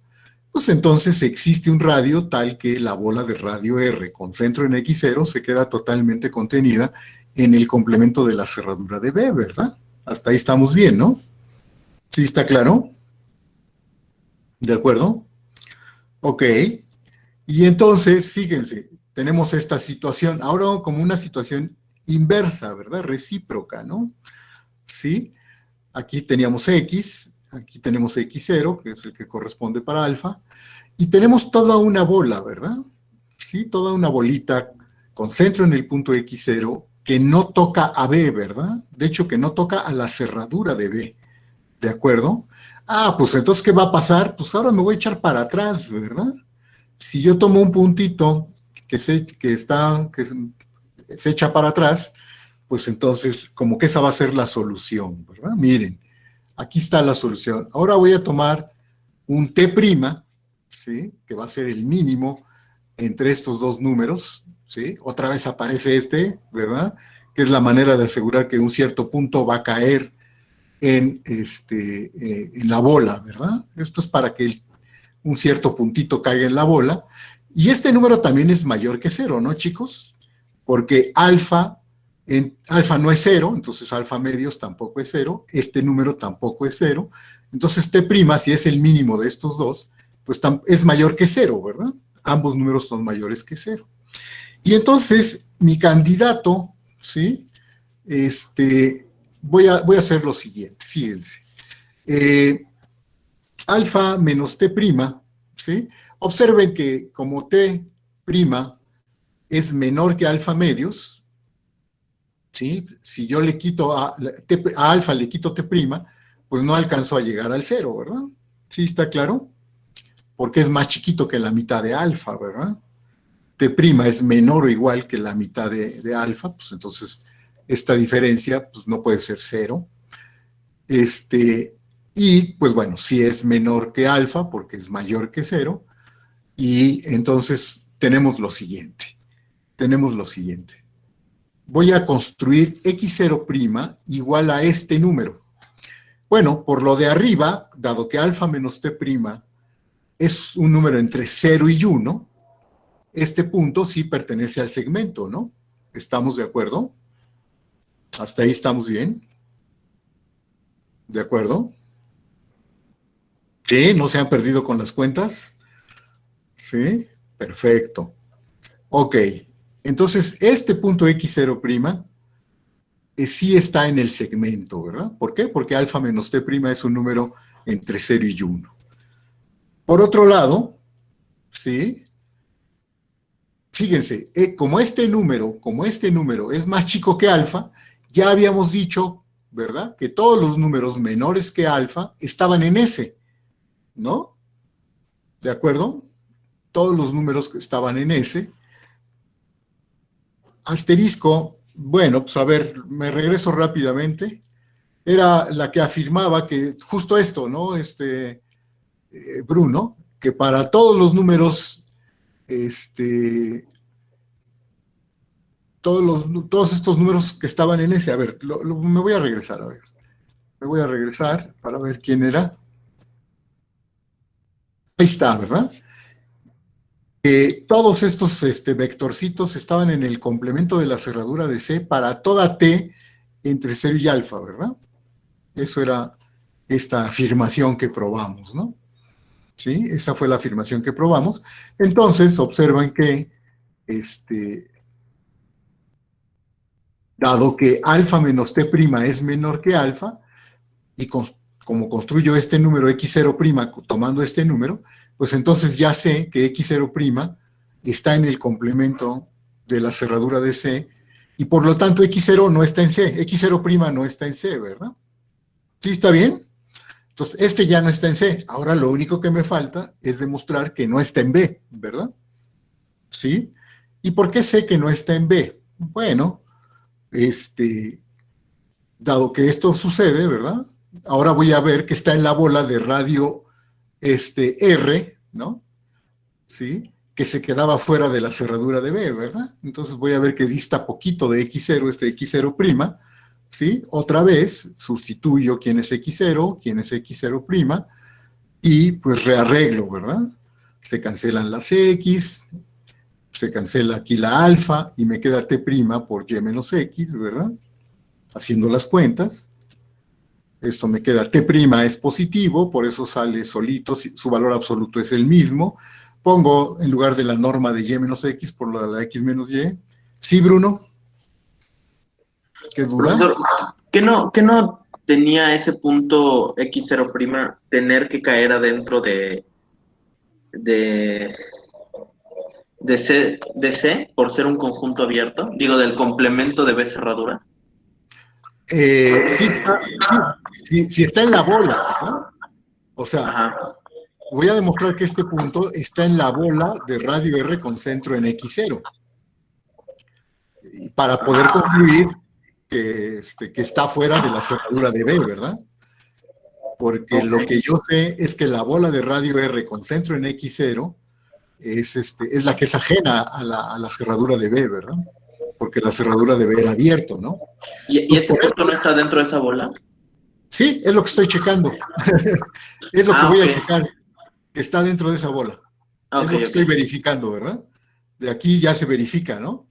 Pues entonces existe un radio tal que la bola de radio R con centro en X0 se queda totalmente contenida en el complemento de la cerradura de B, ¿verdad? Hasta ahí estamos bien, ¿no? ¿Sí está claro? ¿De acuerdo? Ok. Y entonces, fíjense, tenemos esta situación, ahora como una situación inversa, ¿verdad? Recíproca, ¿no? ¿Sí? Aquí teníamos X, aquí tenemos X0, que es el que corresponde para alfa, y tenemos toda una bola, ¿verdad? Sí, toda una bolita con centro en el punto X0 que no toca a B, ¿verdad? De hecho, que no toca a la cerradura de B, ¿de acuerdo? Ah, pues entonces, ¿qué va a pasar? Pues ahora me voy a echar para atrás, ¿verdad? Si yo tomo un puntito se echa para atrás, pues entonces como que esa va a ser la solución, ¿verdad? Miren, aquí está la solución. Ahora voy a tomar un T', ¿sí? Que va a ser el mínimo entre estos dos números, ¿sí? Otra vez aparece ¿verdad? Que es la manera de asegurar que un cierto punto va a caer en la bola, ¿verdad? Esto es para que un cierto puntito caiga en la bola. Y este número también es mayor que 0, ¿no, chicos? Porque alfa no es 0, entonces alfa medios tampoco es 0, este número tampoco es 0, entonces T', si es el mínimo de estos dos, pues es mayor que 0, ¿verdad? Ambos números son mayores que 0. Y entonces, mi candidato, ¿sí? Voy a hacer lo siguiente, fíjense. Alfa menos T', ¿sí? Observen que como T' es menor que alfa medios, ¿sí? Si yo le quito a alfa, le quito T', pues no alcanzó a llegar al 0, ¿verdad? ¿Sí está claro? Porque es más chiquito que la mitad de alfa, ¿verdad? T' es menor o igual que la mitad de alfa, pues entonces esta diferencia pues, no puede ser 0. Y pues bueno, si es menor que alfa, porque es mayor que 0, y entonces tenemos lo siguiente. Voy a construir X0' igual a este número. Bueno, por lo de arriba, dado que alfa menos t' es un número entre 0 y 1, este punto sí pertenece al segmento, ¿no? ¿Estamos de acuerdo? ¿Hasta ahí estamos bien? ¿De acuerdo? ¿Sí? ¿No se han perdido con las cuentas? Sí, perfecto. Ok, entonces este punto x0' sí está en el segmento, ¿verdad? ¿Por qué? Porque alfa menos t' es un número entre 0 y 1. Por otro lado, ¿sí? Fíjense, como este número es más chico que alfa, ya habíamos dicho, ¿verdad? Que todos los números menores que alfa estaban en S, ¿no? ¿De acuerdo? Todos los números que estaban en S. Asterisco, bueno, pues a ver, me regreso rápidamente. Era la que afirmaba que justo esto, ¿no? Bruno, que para todos los números, todos estos números que estaban en ese, a ver, me voy a regresar, a ver. Me voy a regresar para ver quién era. Ahí está, ¿verdad? Todos estos vectorcitos estaban en el complemento de la cerradura de C para toda T entre 0 y alfa, ¿verdad? Eso era esta afirmación que probamos, ¿no? ¿Sí? Esa fue la afirmación que probamos. Entonces, observan que, dado que alfa menos T' es menor que alfa, y como construyo este número x0' tomando este número, pues entonces ya sé que x0' está en el complemento de la cerradura de C, y por lo tanto x0 no está en C, x0' no está en C, ¿verdad? ¿Sí está bien? Entonces, este ya no está en C. Ahora lo único que me falta es demostrar que no está en B, ¿verdad? ¿Sí? ¿Y por qué sé que no está en B? Bueno, dado que esto sucede, ¿verdad? Ahora voy a ver que está en la bola de radio R, ¿no? ¿Sí? Que se quedaba fuera de la cerradura de B, ¿verdad? Entonces voy a ver que dista poquito de X0, este X0', ¿sí? Otra vez sustituyo quién es X0, quién es X0', y pues rearreglo, ¿verdad? Se cancelan las X, se cancela aquí la alfa, y me queda T' por Y menos X, ¿verdad? Haciendo las cuentas. Esto me queda, T' es positivo, por eso sale solito, su valor absoluto es el mismo. Pongo en lugar de la norma de Y menos X por la X menos Y. ¿Sí, Bruno? ¿Qué duda? Profesor, ¿qué no tenía ese punto x0' tener que caer adentro de, de C por ser un conjunto abierto? Digo, del complemento de B cerradura. Sí, sí está en la bola, ¿verdad? O sea, Ajá. voy a demostrar que este punto está en la bola de radio R con centro en X0. Y para poder concluir que está fuera de la cerradura de B, ¿verdad? Porque Ok. lo que yo sé es que la bola de radio R con centro en X0 es la que es ajena a la cerradura de B, ¿verdad? Porque la cerradura de B era abierto, ¿no? ¿Y Entonces, ese por eso, punto no está dentro de esa bola? sí, es lo que estoy checando. Es lo que Ah, voy ok. a checar, que está dentro de esa bola. Es Ok, lo que ok. estoy verificando, ¿verdad? De aquí ya se verifica, ¿no?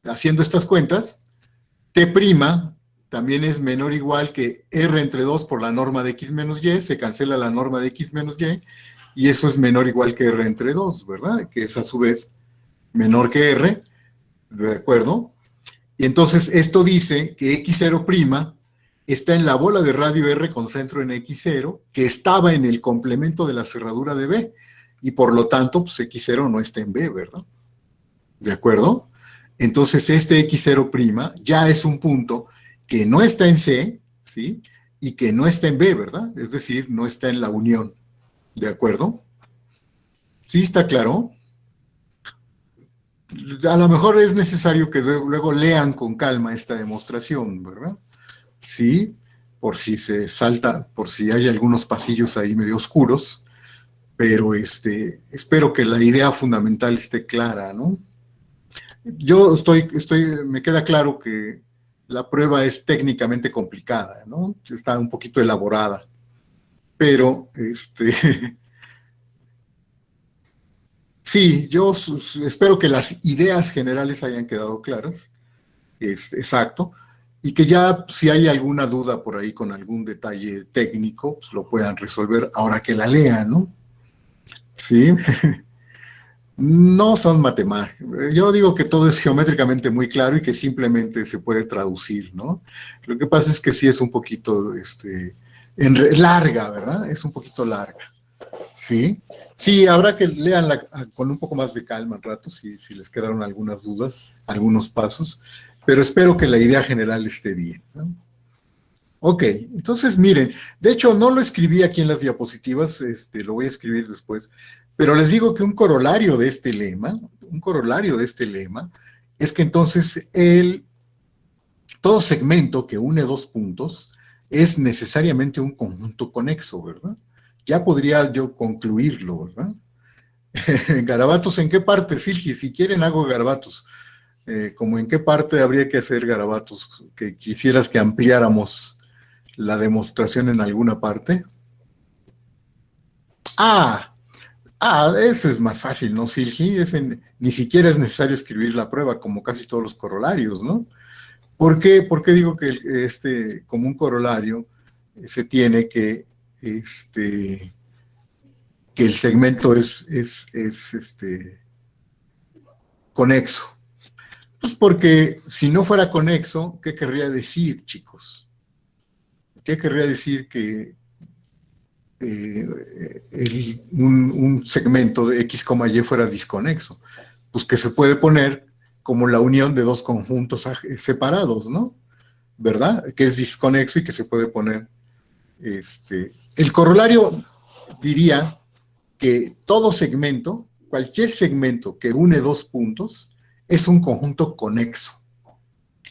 Haciendo estas cuentas, T' también es menor o igual que R entre 2 por la norma de X menos Y, se cancela la norma de X menos y eso es menor o igual que R entre 2, ¿verdad? Que es a su vez menor que R, ¿de acuerdo? Y entonces esto dice que X0' está en la bola de radio R con centro en X0, que estaba en el complemento de la cerradura de B, y por lo tanto, pues X0 no está en B, ¿verdad? ¿De acuerdo? Entonces este X0' ya es un punto que no está en C, ¿sí? Y que no está en B, ¿verdad? Es decir, no está en la unión, ¿de acuerdo? ¿Sí está claro? A lo mejor es necesario que luego lean con calma esta demostración, ¿verdad? Sí, por si se salta, por si hay algunos pasillos ahí medio oscuros, pero espero que la idea fundamental esté clara, ¿no? Yo me queda claro que La prueba es técnicamente complicada, ¿no? Está un poquito elaborada, pero sí, yo espero que las ideas generales hayan quedado claras, exacto, y que ya si hay alguna duda por ahí con algún detalle técnico, pues lo puedan resolver ahora que la lean, ¿no? Sí, no son matemáticas. Yo digo que todo es geométricamente muy claro y que simplemente se puede traducir, ¿no? Lo que pasa es que sí es un poquito, larga, ¿verdad? Es un poquito larga. Sí, sí, habrá que leanla con un poco más de calma al rato, si les quedaron algunas dudas, algunos pasos, pero espero que la idea general esté bien, ¿no? Ok, entonces miren, de hecho no lo escribí aquí en las diapositivas, lo voy a escribir después, pero les digo que un corolario de este lema, es que entonces todo segmento que une dos puntos es necesariamente un conjunto conexo, ¿verdad? Ya podría yo concluirlo, ¿verdad? Garabatos, ¿en qué parte, Silgi? Si quieren hago garabatos. Como en qué parte habría que hacer garabatos, que quisieras que ampliáramos la demostración en alguna parte. Ah, ese es más fácil, ¿no, Silgi? Ni siquiera es necesario escribir la prueba, como casi todos los corolarios, ¿no? ¿Por qué? Porque digo que como un corolario, se tiene que el segmento es conexo. Pues porque si no fuera conexo, ¿qué querría decir, chicos? ¿Qué querría decir que un segmento de X, Y fuera disconexo? Pues que se puede poner como la unión de dos conjuntos separados, ¿no? ¿Verdad? Que es disconexo y que se puede poner. El corolario diría que todo segmento, cualquier segmento que une dos puntos, es un conjunto conexo.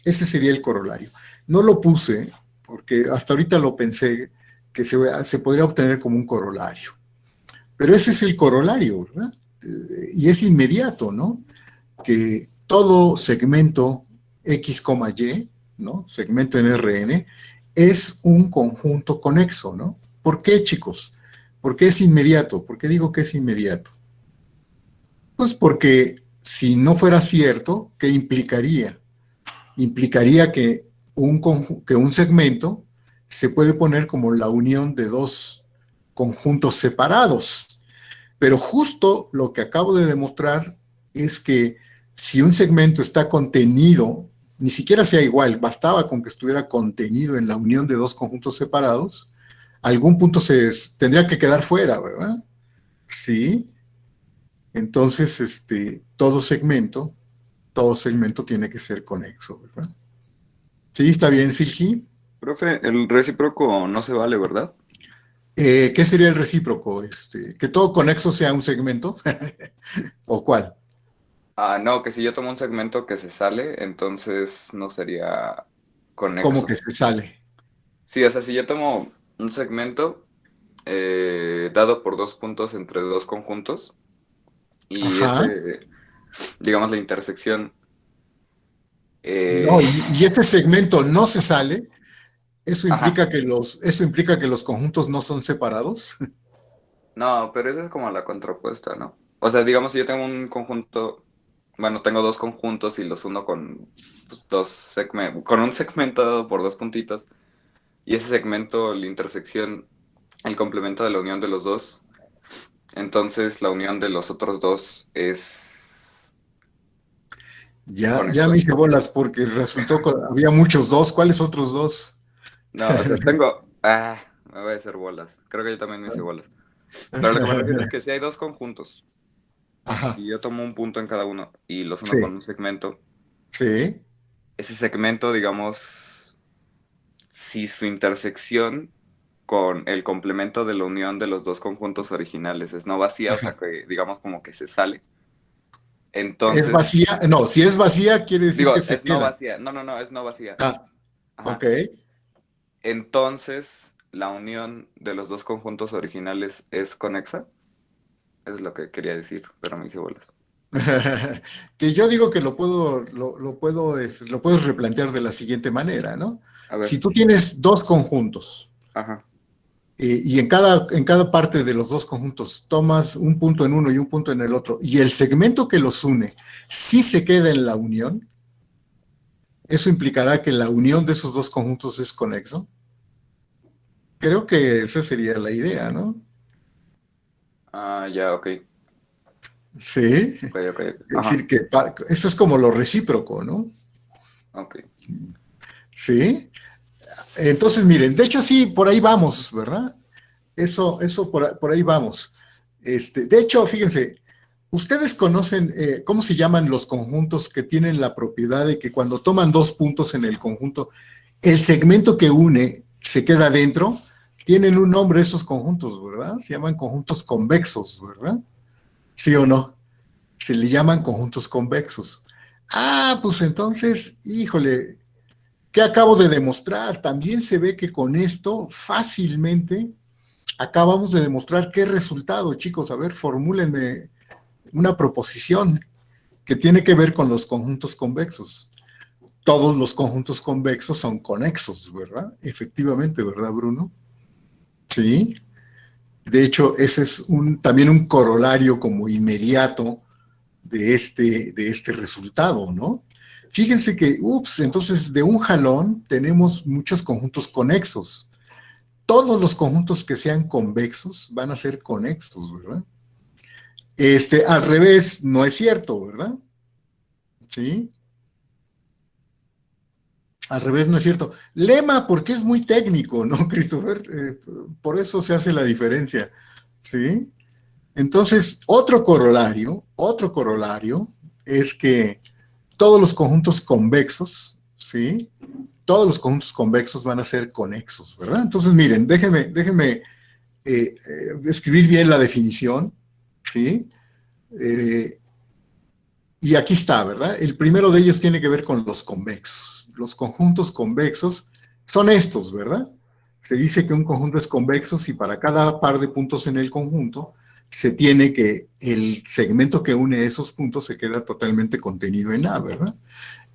Ese sería el corolario. No lo puse porque hasta ahorita lo pensé que se podría obtener como un corolario. Pero ese es el corolario, ¿verdad? Y es inmediato, ¿no? Que todo segmento X, Y, ¿no? Segmento en Rn, es un conjunto conexo, ¿no? ¿Por qué, chicos? ¿Por qué es inmediato? ¿Por qué digo que es inmediato? Pues porque si no fuera cierto, ¿qué implicaría? Implicaría que un segmento se puede poner como la unión de dos conjuntos separados. Pero justo lo que acabo de demostrar es que si un segmento está contenido, ni siquiera sea igual, bastaba con que estuviera contenido en la unión de dos conjuntos separados, algún punto tendría que quedar fuera, ¿verdad? Sí. Entonces, todo segmento tiene que ser conexo, ¿verdad? Sí, está bien, Silgi. Profe, el recíproco no se vale, ¿verdad? ¿Qué sería el recíproco? ¿Que todo conexo sea un segmento? ¿O cuál? Ah, no, que si yo tomo un segmento que se sale, entonces no sería ¿Cómo conexo. que se sale? Sí, o sea, si yo tomo un segmento dado por dos puntos entre dos conjuntos y Ajá. ese, digamos, la intersección, No, eh, y este segmento no se sale, ajá, eso implica que los conjuntos no son separados. no, pero esa es como la contrapuesta, ¿no? O sea, digamos, si yo tengo un conjunto, bueno, tengo dos conjuntos y los uno con pues, dos segmentos, con un segmento dado por dos puntitos. Y ese segmento, la intersección, el complemento de la unión de los dos. Entonces la unión de los otros dos es Ya me conexo. hice bolas porque resultó que había muchos dos. ¿Cuáles otros dos? No, o sea, tengo... Ah, me voy a hacer bolas. Creo que yo también me hice bolas. Pero lo que me refiero es que si hay dos conjuntos Ajá, y yo tomo un punto en cada uno y los uno con sí, un segmento, sí, ese segmento, digamos, si su intersección con el complemento de la unión de los dos conjuntos originales es no vacía, o sea que digamos como que se sale, es entonces vacía. No, si es vacía quiere decir que digo, se es no queda. vacía. No, no, no, es no vacía. Ah, ok. Ajá. Entonces, la unión de los dos conjuntos originales es conexa. Es lo que quería decir, pero me hice bolas. Que yo digo que lo puedes replantear de la siguiente manera, ¿no? A ver, Si tú tienes dos conjuntos ajá, y en cada parte de los dos conjuntos tomas un punto en uno y un punto en el otro, y el segmento que los une sí se queda en la unión, eso implicará que la unión de esos dos conjuntos es conexo. Creo que esa sería la idea, ¿no? ya, ok, Sí. ok, ok, Es ajá, decir, que eso es como lo recíproco, ¿no? ok. Sí. Entonces, miren, de hecho sí, por ahí vamos, ¿verdad? Eso por ahí vamos. De hecho, fíjense, ¿ustedes conocen cómo se llaman los conjuntos que tienen la propiedad de que cuando toman dos puntos en el conjunto, el segmento que une se queda dentro? Tienen un nombre esos conjuntos, ¿verdad? Se llaman conjuntos convexos, ¿verdad? ¿Sí o no? Se le llaman conjuntos convexos. Ah, pues entonces, híjole, ¿qué acabo de demostrar? También se ve que con esto fácilmente acabamos de demostrar qué resultado, chicos. A ver, formúlenme una proposición que tiene que ver con los conjuntos convexos. Todos los conjuntos convexos son conexos, ¿verdad? Efectivamente, ¿verdad, Bruno? Sí. De hecho, ese es también un corolario como inmediato de este resultado, ¿no? Fíjense que, ups, entonces de un jalón tenemos muchos conjuntos conexos. Todos los conjuntos que sean convexos van a ser conexos, ¿verdad? Al revés, no es cierto, ¿verdad? Sí, al revés no es cierto. Lema, porque es muy técnico, ¿no, Christopher? Por eso se hace la diferencia, ¿sí? Entonces, otro corolario es que todos los conjuntos convexos, ¿sí? Todos los conjuntos convexos van a ser conexos, ¿verdad? Entonces, miren, déjenme escribir bien la definición, ¿sí? Eh, y aquí está, ¿verdad? El primero de ellos tiene que ver con los convexos. Los conjuntos convexos son estos, ¿verdad? Se dice que un conjunto es convexo si para cada par de puntos en el conjunto se tiene que el segmento que une esos puntos se queda totalmente contenido en A, ¿verdad?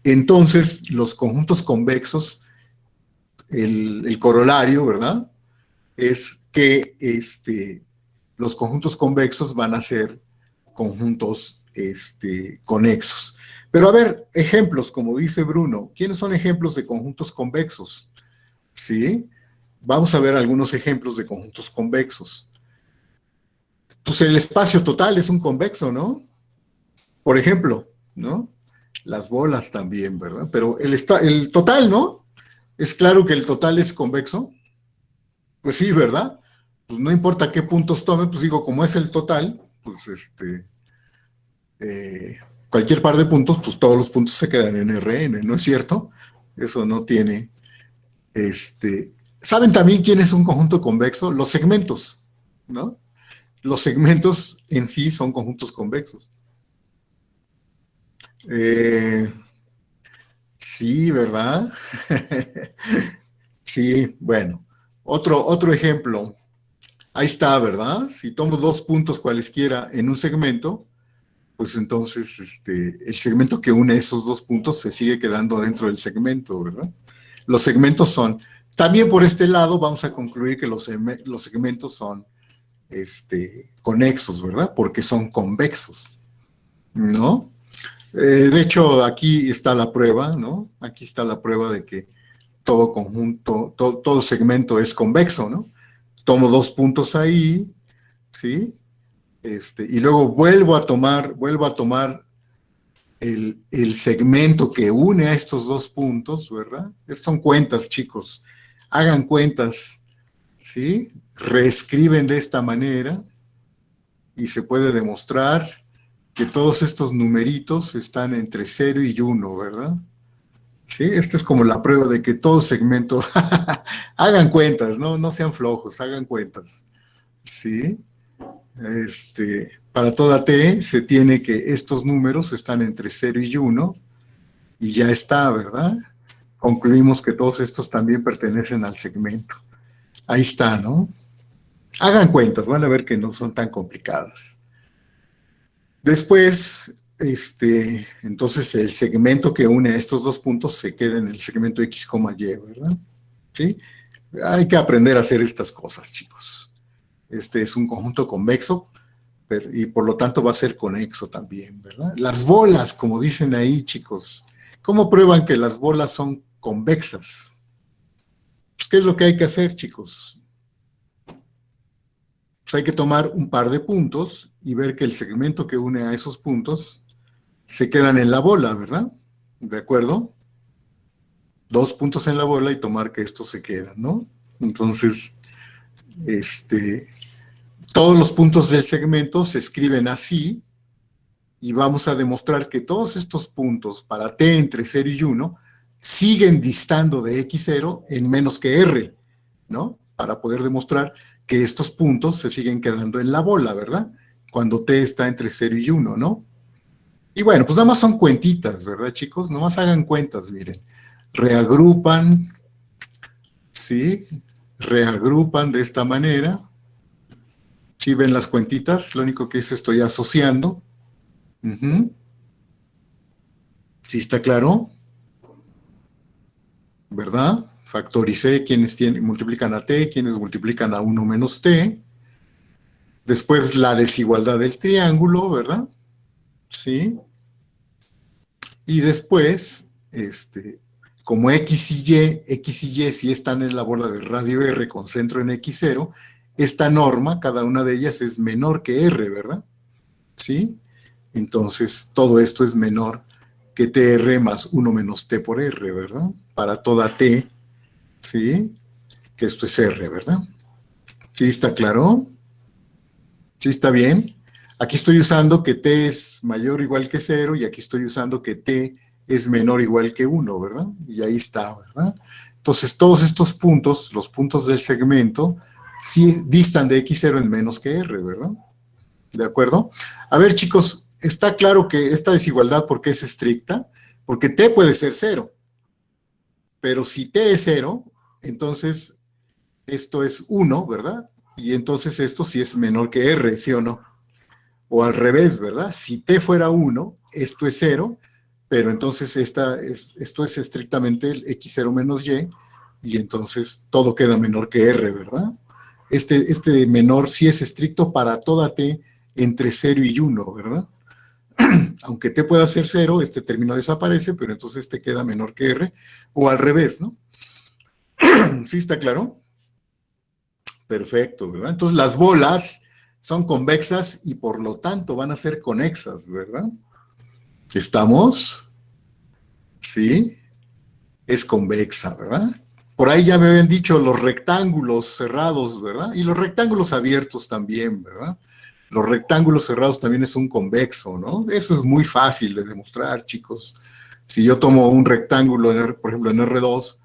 Entonces, los conjuntos convexos, el corolario, ¿verdad? Es que los conjuntos convexos van a ser conjuntos conexos. Pero a ver, ejemplos, como dice Bruno, ¿quiénes son ejemplos de conjuntos convexos? ¿Sí? Vamos a ver algunos ejemplos de conjuntos convexos. Pues el espacio total es un convexo, ¿no? Por ejemplo, ¿no? Las bolas también, ¿verdad? Pero el total, ¿no? Es claro que el total es convexo. Pues sí, ¿verdad? Pues no importa qué puntos tome, pues digo, como es el total, pues eh, cualquier par de puntos, pues todos los puntos se quedan en Rn, ¿no es cierto? Eso no tiene, este, ¿saben también quién es un conjunto convexo? Los segmentos, ¿no? Los segmentos en sí son conjuntos convexos. Eh, sí, ¿verdad? Sí, bueno. Otro ejemplo. Ahí está, ¿verdad? Si tomo dos puntos cualesquiera en un segmento, pues entonces el segmento que une esos dos puntos se sigue quedando dentro del segmento, ¿verdad? Los segmentos son, también por este lado vamos a concluir que los segmentos son conexos, ¿verdad? Porque son convexos, ¿no? De hecho, aquí está la prueba, ¿no? Aquí está la prueba de que todo conjunto, todo segmento es convexo, ¿no? Tomo dos puntos ahí, ¿sí? Y luego vuelvo a tomar el segmento que une a estos dos puntos, ¿verdad? Estas son cuentas, chicos. Hagan cuentas, ¿sí? Reescriben de esta manera y se puede demostrar que todos estos numeritos están entre 0 y 1, ¿verdad? Sí, esta es como la prueba de que todo segmento, hagan cuentas, ¿no? No sean flojos, hagan cuentas, ¿sí? Para toda T se tiene que estos números están entre 0 y 1 y ya está, ¿verdad? Concluimos que todos estos también pertenecen al segmento. Ahí está, ¿no? Hagan cuentas, van a ver que no son tan complicadas. Después, entonces el segmento que une a estos dos puntos se queda en el segmento X, Y, ¿verdad? ¿Sí? Hay que aprender a hacer estas cosas, chicos. Este es un conjunto convexo y por lo tanto va a ser conexo también, ¿verdad? Las bolas, como dicen ahí, chicos. ¿Cómo prueban que las bolas son convexas? Pues, ¿qué es lo que hay que hacer, chicos? Pues hay que tomar un par de puntos y ver que el segmento que une a esos puntos se quedan en la bola, ¿verdad? ¿De acuerdo? 2 puntos en la bola y tomar que estos se quedan, ¿no? Entonces, todos los puntos del segmento se escriben así y vamos a demostrar que todos estos puntos para t entre 0 y 1 siguen distando de x0 en menos que r, ¿no? Para poder demostrar que estos puntos se siguen quedando en la bola, ¿verdad? Cuando t está entre 0 y 1, ¿no? Y bueno, pues nada más son cuentitas, ¿verdad, chicos? Nada más hagan cuentas, miren. Reagrupan, ¿sí? Reagrupan de esta manera. ¿Sí ven las cuentitas? Lo único que es estoy asociando. ¿Sí está claro? ¿Verdad? Factoricé quienes multiplican a t, quienes multiplican a 1 menos t. Después la desigualdad del triángulo, ¿verdad? ¿Sí? Y después, como x y y si están en la bola del radio r con centro en x0, esta norma, cada una de ellas es menor que r, ¿verdad? ¿Sí? Entonces, todo esto es menor que tr más 1 menos t por r, ¿verdad? Para toda t, ¿sí? Que esto es r, ¿verdad? ¿Sí está claro? ¿Sí está bien? Aquí estoy usando que t es mayor o igual que 0 y aquí estoy usando que t es menor o igual que 1, ¿verdad? Y ahí está, ¿verdad? Entonces, todos estos puntos, los puntos del segmento, sí distan de x0 en menos que r, ¿verdad? ¿De acuerdo? A ver, chicos, está claro que esta desigualdad, ¿por qué es estricta? Porque t puede ser 0. Pero si t es 0, entonces esto es 1, ¿verdad? Y entonces esto sí es menor que r, ¿sí o no? O al revés, ¿verdad? Si t fuera 1, esto es 0, pero entonces esto es estrictamente el x0 menos y entonces todo queda menor que r, ¿verdad? Este menor sí es estricto para toda t entre 0 y 1, ¿verdad? Aunque t pueda ser 0, este término desaparece, pero entonces te queda menor que r, o al revés, ¿no? ¿Sí está claro? Perfecto, ¿verdad? Entonces las bolas son convexas y por lo tanto van a ser conexas, ¿verdad? ¿Estamos? Sí, es convexa, ¿verdad? Por ahí ya me habían dicho los rectángulos cerrados, ¿verdad? Y los rectángulos abiertos también, ¿verdad? Los rectángulos cerrados también es un convexo, ¿no? Eso es muy fácil de demostrar, chicos. Si yo tomo un rectángulo, por ejemplo, en R2,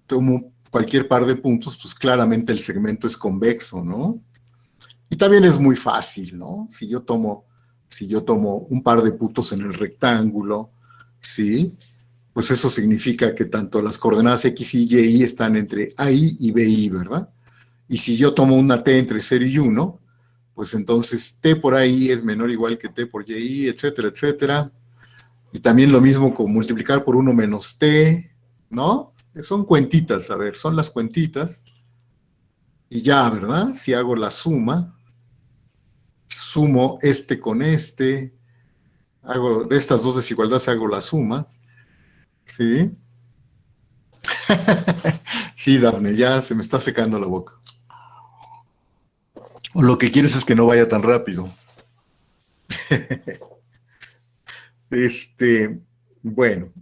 tomo cualquier par de puntos, pues claramente el segmento es convexo, ¿no? Y también es muy fácil, ¿no? Si yo tomo un par de puntos en el rectángulo, ¿sí? Pues eso significa que tanto las coordenadas X y Y están entre AI y BI, ¿verdad? Y si yo tomo una T entre 0 y 1, pues entonces T por ahí es menor o igual que T por Y, etcétera, etcétera. Y también lo mismo con multiplicar por 1 menos T, ¿no? Son cuentitas, a ver, son las cuentitas. Y ya, ¿verdad? Si hago la suma, sumo este con este, de estas dos desigualdades hago la suma, ¿sí? Sí, Dafne, ya se me está secando la boca. O lo que quieres es que no vaya tan rápido. Bueno,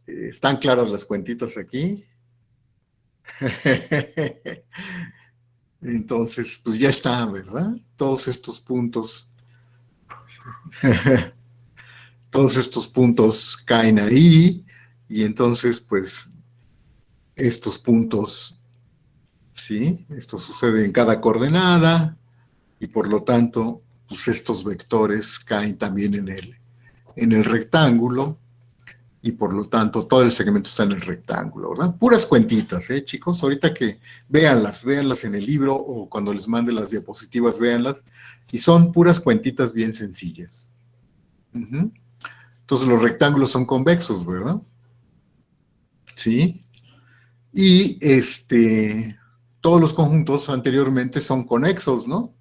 ¿están claras las cuentitas aquí? Entonces, pues ya está, ¿verdad? Todos estos puntos caen ahí y entonces, pues, estos puntos, ¿sí? Esto sucede en cada coordenada y por lo tanto, pues estos vectores caen también en el rectángulo y por lo tanto todo el segmento está en el rectángulo, ¿verdad? Puras cuentitas, chicos? Ahorita que véanlas en el libro o cuando les mande las diapositivas, véanlas. Y son puras cuentitas bien sencillas. Ujú. Entonces los rectángulos son convexos, ¿verdad? Sí. Y todos los conjuntos anteriormente son conexos, ¿no?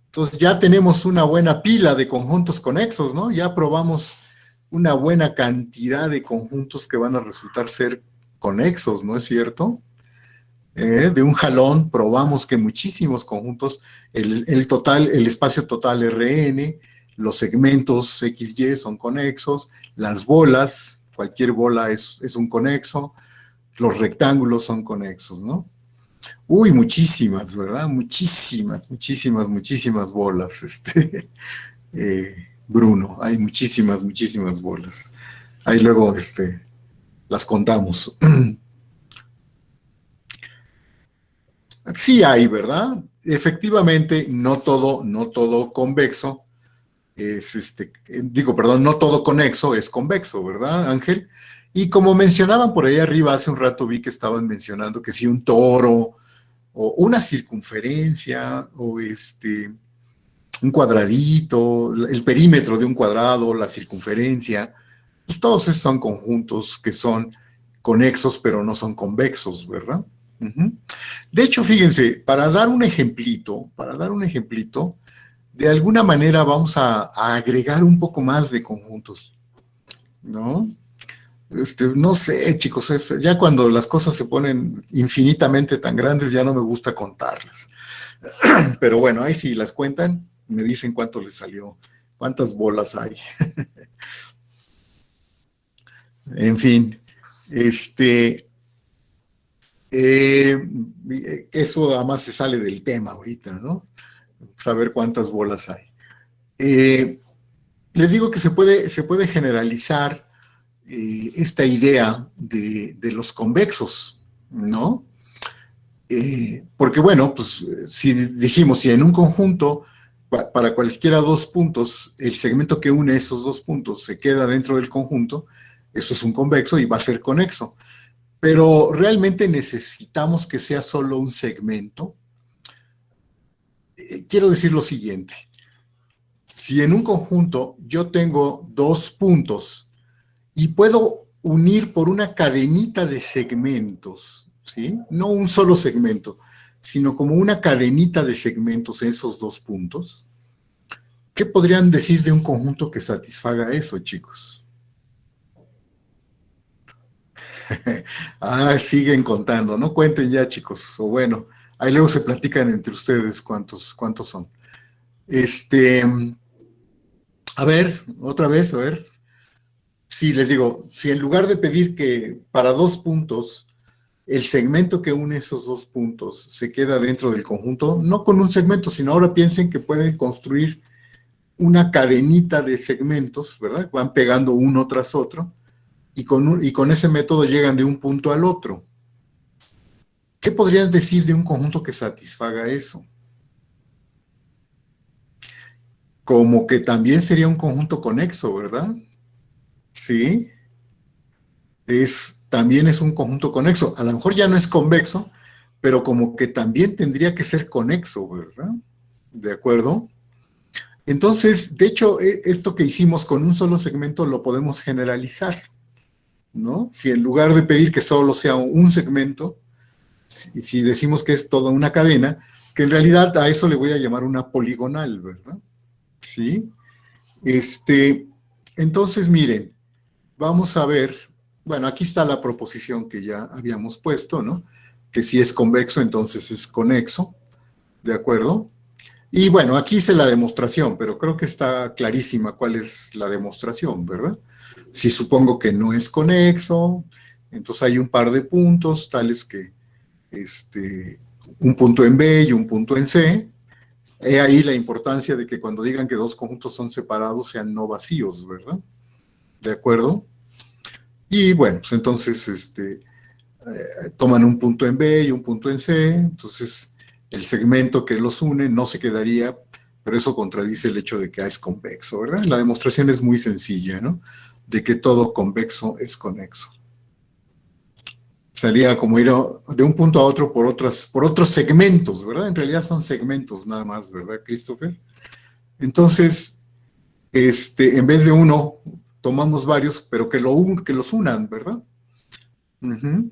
Entonces ya tenemos una buena pila de conjuntos conexos, ¿no? Ya probamos una buena cantidad de conjuntos que van a resultar ser conexos, ¿no es cierto? De un jalón probamos que muchísimos conjuntos, el espacio total Rn, los segmentos XY son conexos, las bolas, cualquier bola es un conexo, los rectángulos son conexos, ¿no? Uy, muchísimas, ¿verdad? Muchísimas, muchísimas, muchísimas bolas, Bruno, hay muchísimas, muchísimas bolas. Ahí luego, las contamos. Sí hay, ¿verdad? Efectivamente, no todo convexo es perdón, no todo conexo es convexo, ¿verdad, Ángel? Y como mencionaban por ahí arriba, hace un rato vi que estaban mencionando que si un toro o una circunferencia o un cuadradito, el perímetro de un cuadrado, la circunferencia, pues todos esos son conjuntos que son conexos, pero no son convexos, ¿verdad? Ujú. De hecho, fíjense, para dar un ejemplito, de alguna manera vamos a agregar un poco más de conjuntos, ¿no? No sé, chicos, ya cuando las cosas se ponen infinitamente tan grandes, ya no me gusta contarlas. Pero bueno, ahí sí las cuentan, me dicen cuánto les salió, cuántas bolas hay. En fin, este, eh, eso además se sale del tema ahorita, ¿no? Saber cuántas bolas hay. Eh, Les digo que se puede generalizar esta idea de los convexos, ¿no? Porque bueno, pues si dijimos, si en un conjunto, para cualesquiera dos puntos, el segmento que une esos dos puntos se queda dentro del conjunto, eso es un convexo y va a ser conexo. Pero realmente necesitamos que sea solo un segmento. Quiero decir lo siguiente, si en un conjunto yo tengo dos puntos y puedo unir por una cadenita de segmentos, ¿sí? No un solo segmento, sino como una cadenita de segmentos en esos dos puntos. ¿Qué podrían decir de un conjunto que satisfaga eso, chicos? Siguen contando, no cuenten ya, chicos, o bueno, ahí luego se platican entre ustedes cuántos son. A ver, otra vez, a ver. Si les digo, si en lugar de pedir que para dos puntos el segmento que une esos dos puntos se queda dentro del conjunto, no con un segmento, sino ahora piensen que pueden construir una cadenita de segmentos, ¿verdad? Van pegando uno tras otro y con ese método llegan de un punto al otro. ¿Qué podrían decir de un conjunto que satisfaga eso? Como que también sería un conjunto conexo, ¿verdad? Sí, también es un conjunto conexo. A lo mejor ya no es convexo, pero como que también tendría que ser conexo, ¿verdad? ¿De acuerdo? Entonces, de hecho, esto que hicimos con un solo segmento lo podemos generalizar, ¿no? Si en lugar de pedir que solo sea un segmento, si decimos que es toda una cadena, que en realidad a eso le voy a llamar una poligonal, ¿verdad? Sí. Este, entonces, miren, vamos a ver, bueno, aquí está la proposición que ya habíamos puesto, ¿no? Que si es convexo, entonces es conexo, ¿de acuerdo? Y bueno, aquí hice la demostración, pero creo que está clarísima cuál es la demostración, ¿verdad? Si supongo que no es conexo, entonces hay un par de puntos, tales que un punto en B y un punto en C. He ahí la importancia de que cuando digan que dos conjuntos son separados sean no vacíos, ¿verdad? ¿De acuerdo? Y bueno, pues entonces toman un punto en B y un punto en C, entonces el segmento que los une no se quedaría, pero eso contradice el hecho de que A es convexo, ¿verdad? La demostración es muy sencilla, ¿no? De que todo convexo es conexo. Sería como ir de un punto a otro por otros segmentos, ¿verdad? En realidad son segmentos nada más, ¿verdad, Christopher? Entonces, en vez de uno, tomamos varios, pero que los unan, ¿verdad? Ujú.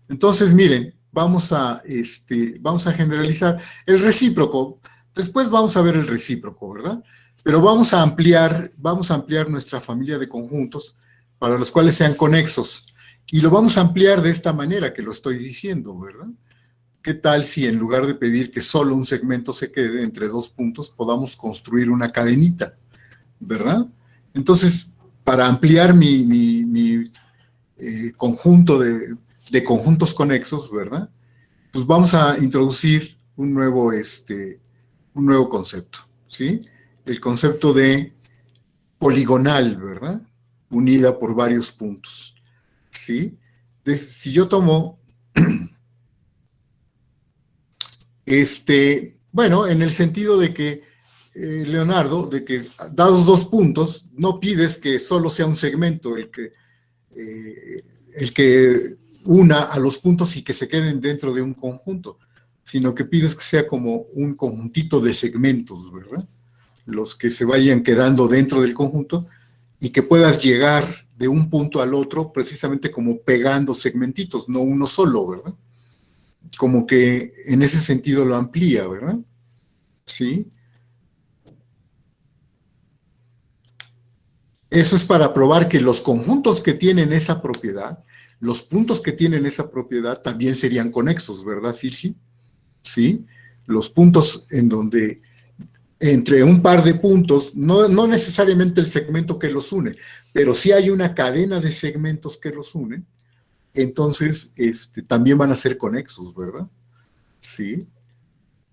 Entonces, miren, vamos a generalizar el recíproco. Después vamos a ver el recíproco, ¿verdad? Pero vamos a ampliar nuestra familia de conjuntos para los cuales sean conexos. Y lo vamos a ampliar de esta manera que lo estoy diciendo, ¿verdad? ¿Qué tal si en lugar de pedir que solo un segmento se quede entre dos puntos, podamos construir una cadenita, ¿verdad? Entonces, para ampliar mi conjunto de conjuntos conexos, ¿verdad? Pues vamos a introducir un nuevo concepto, ¿sí? El concepto de poligonal, ¿verdad? Unida por varios puntos, ¿sí? Si yo tomo, bueno, en el sentido de que, Leonardo, de que dados dos puntos, no pides que solo sea un segmento el que una a los puntos y que se queden dentro de un conjunto, sino que pides que sea como un conjuntito de segmentos, ¿verdad? Los que se vayan quedando dentro del conjunto y que puedas llegar de un punto al otro precisamente como pegando segmentitos, no uno solo, ¿verdad? Como que en ese sentido lo amplía, ¿verdad? Sí. Eso es para probar que los conjuntos que tienen esa propiedad, los puntos que tienen esa propiedad también serían conexos, ¿verdad, Silgi? Sí. Los puntos en donde entre un par de puntos, no necesariamente el segmento que los une, pero sí hay una cadena de segmentos que los unen, entonces también van a ser conexos, ¿verdad? Sí.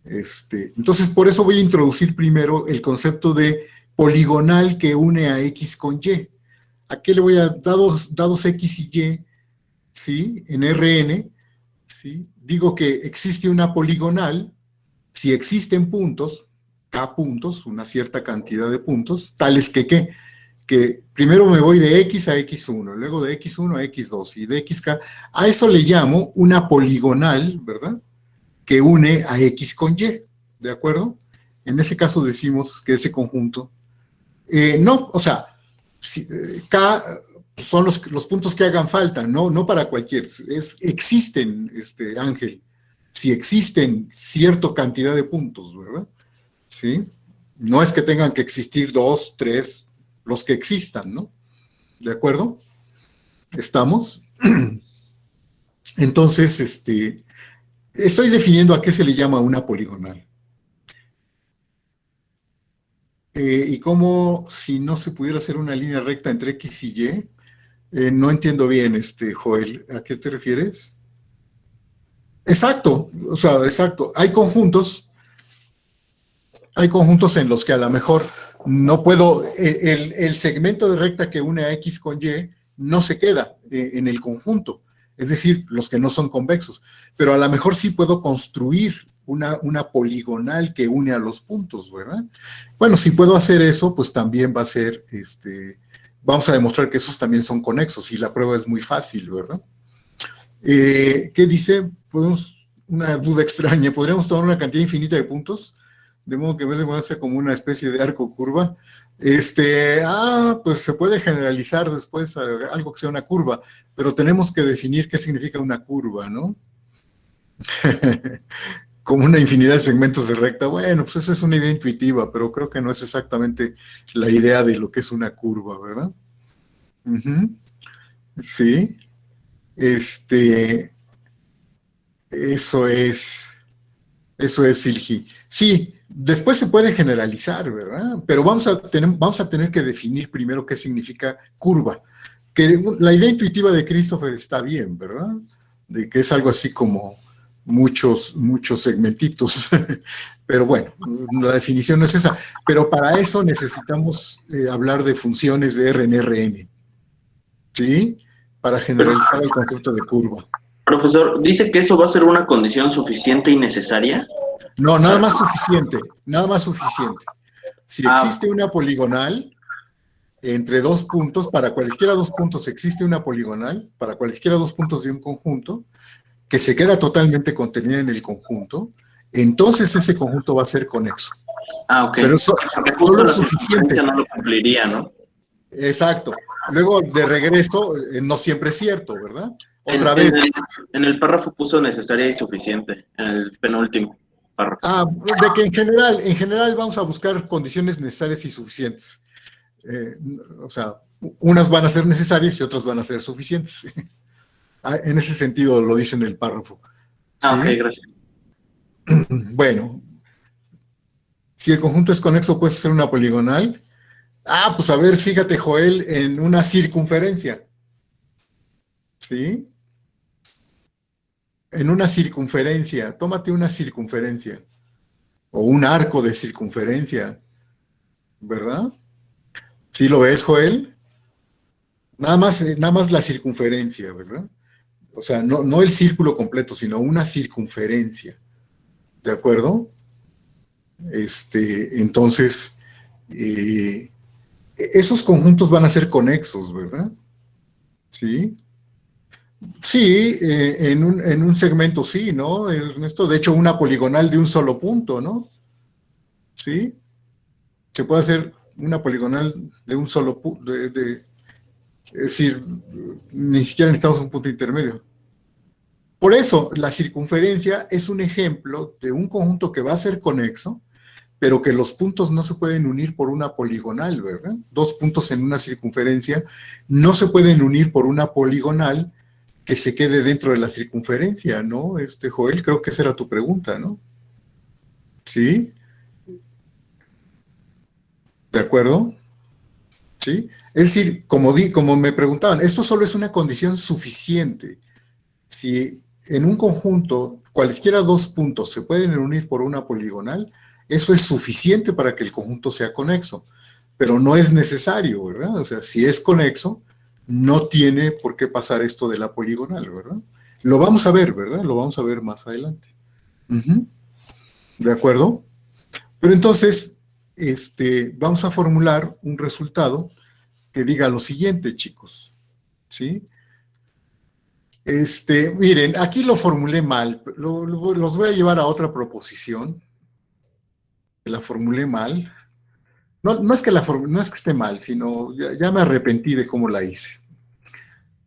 Entonces, por eso voy a introducir primero el concepto de poligonal que une a X con Y. Aquí le voy a dados X y Y, ¿sí? En Rn, ¿sí? Digo que existe una poligonal si existen puntos, K puntos, una cierta cantidad de puntos, tales que primero me voy de X a X1, luego de X1 a X2 y de XK, a eso le llamo una poligonal, ¿verdad? Que une a X con Y, ¿de acuerdo? En ese caso decimos que ese conjunto, no, o sea, K son los puntos que hagan falta, no para cualquier, existen, Ángel, si existen cierta cantidad de puntos, ¿verdad? ¿Sí? No es que tengan que existir 2, 3, los que existan, ¿no? ¿De acuerdo? ¿Estamos? Entonces, estoy definiendo a qué se le llama una poligonal. Y cómo, si no se pudiera hacer una línea recta entre X y Y, no entiendo bien, Joel, ¿a qué te refieres? Exacto, o sea, exacto. Hay conjuntos en los que a lo mejor no puedo, el segmento de recta que une a X con Y no se queda en el conjunto, es decir, los que no son convexos, pero a lo mejor sí puedo construir una poligonal que une a los puntos, ¿verdad? Bueno, si puedo hacer eso, pues también va a ser, vamos a demostrar que esos también son conexos y la prueba es muy fácil, ¿verdad? ¿Qué dice? Una duda extraña, ¿podríamos tomar una cantidad infinita de puntos? De modo que en vez de ponerse como una especie de arco curva, pues se puede generalizar después a algo que sea una curva, pero tenemos que definir qué significa una curva, ¿no? Como una infinidad de segmentos de recta. Bueno, pues esa es una idea intuitiva, pero creo que no es exactamente la idea de lo que es una curva, ¿verdad? Sí. Eso es Silgi. Sí, después se puede generalizar, ¿verdad? Pero vamos a tener que definir primero qué significa curva. Que la idea intuitiva de Christopher está bien, ¿verdad? De que es algo así como muchos segmentitos. Pero bueno, la definición no es esa. Pero para eso necesitamos hablar de funciones de RN. ¿Sí? Para generalizar el concepto de curva. Profesor, ¿dice que eso va a ser una condición suficiente y necesaria? No, nada más suficiente, nada más suficiente. Si existe una poligonal entre dos puntos, para cualesquiera dos puntos existe una poligonal, para cualesquiera dos puntos de un conjunto, que se queda totalmente contenida en el conjunto, entonces ese conjunto va a ser conexo. Ah, ok. Pero Porque justo solo la es suficiente. circunferencia no lo cumpliría, ¿no? Exacto. Luego, de regreso, no siempre es cierto, ¿verdad? En, Otra en vez. el, en el párrafo puso necesaria y suficiente, en el penúltimo párrafo. De que en general vamos a buscar condiciones necesarias y suficientes. Eh, o sea, unas van a ser necesarias y otras van a ser suficientes. En ese sentido lo dice en el párrafo. Ah, ok, ¿Sí? gracias. Bueno, si el conjunto es conexo, puede ser una poligonal. Pues a ver, fíjate, Joel, en una circunferencia. ¿Sí? En una circunferencia. Tómate una circunferencia. O un arco de circunferencia. ¿Verdad? ¿Sí lo ves, Joel? Nada más la circunferencia, ¿verdad? O sea, no el círculo completo, sino una circunferencia. ¿De acuerdo? Entonces, eh, esos conjuntos van a ser conexos, ¿verdad? Sí. Sí, en un segmento sí, ¿no? Ernesto, de hecho, una poligonal de un solo punto, ¿no? Sí. Se puede hacer una poligonal de un solo punto, es decir, ni siquiera necesitamos un punto intermedio. Por eso, la circunferencia es un ejemplo de un conjunto que va a ser conexo, pero que los puntos no se pueden unir por una poligonal, ¿verdad? Dos puntos en una circunferencia no se pueden unir por una poligonal que se quede dentro de la circunferencia, ¿no? Joel, creo que esa era tu pregunta, ¿no? ¿Sí? ¿De acuerdo? ¿Sí? Es decir, como me preguntaban, esto solo es una condición suficiente. Si en un conjunto cualesquiera dos puntos se pueden unir por una poligonal, eso es suficiente para que el conjunto sea conexo, pero no es necesario, ¿verdad? O sea, si es conexo, no tiene por qué pasar esto de la poligonal, ¿verdad? Lo vamos a ver, ¿verdad? Lo vamos a ver más adelante. Ujú. ¿De acuerdo? Pero entonces, vamos a formular un resultado que diga lo siguiente, chicos, ¿sí? Miren, aquí lo formulé mal, los voy a llevar a otra proposición, que la formulé mal. No es que no es que esté mal, sino ya me arrepentí de cómo la hice.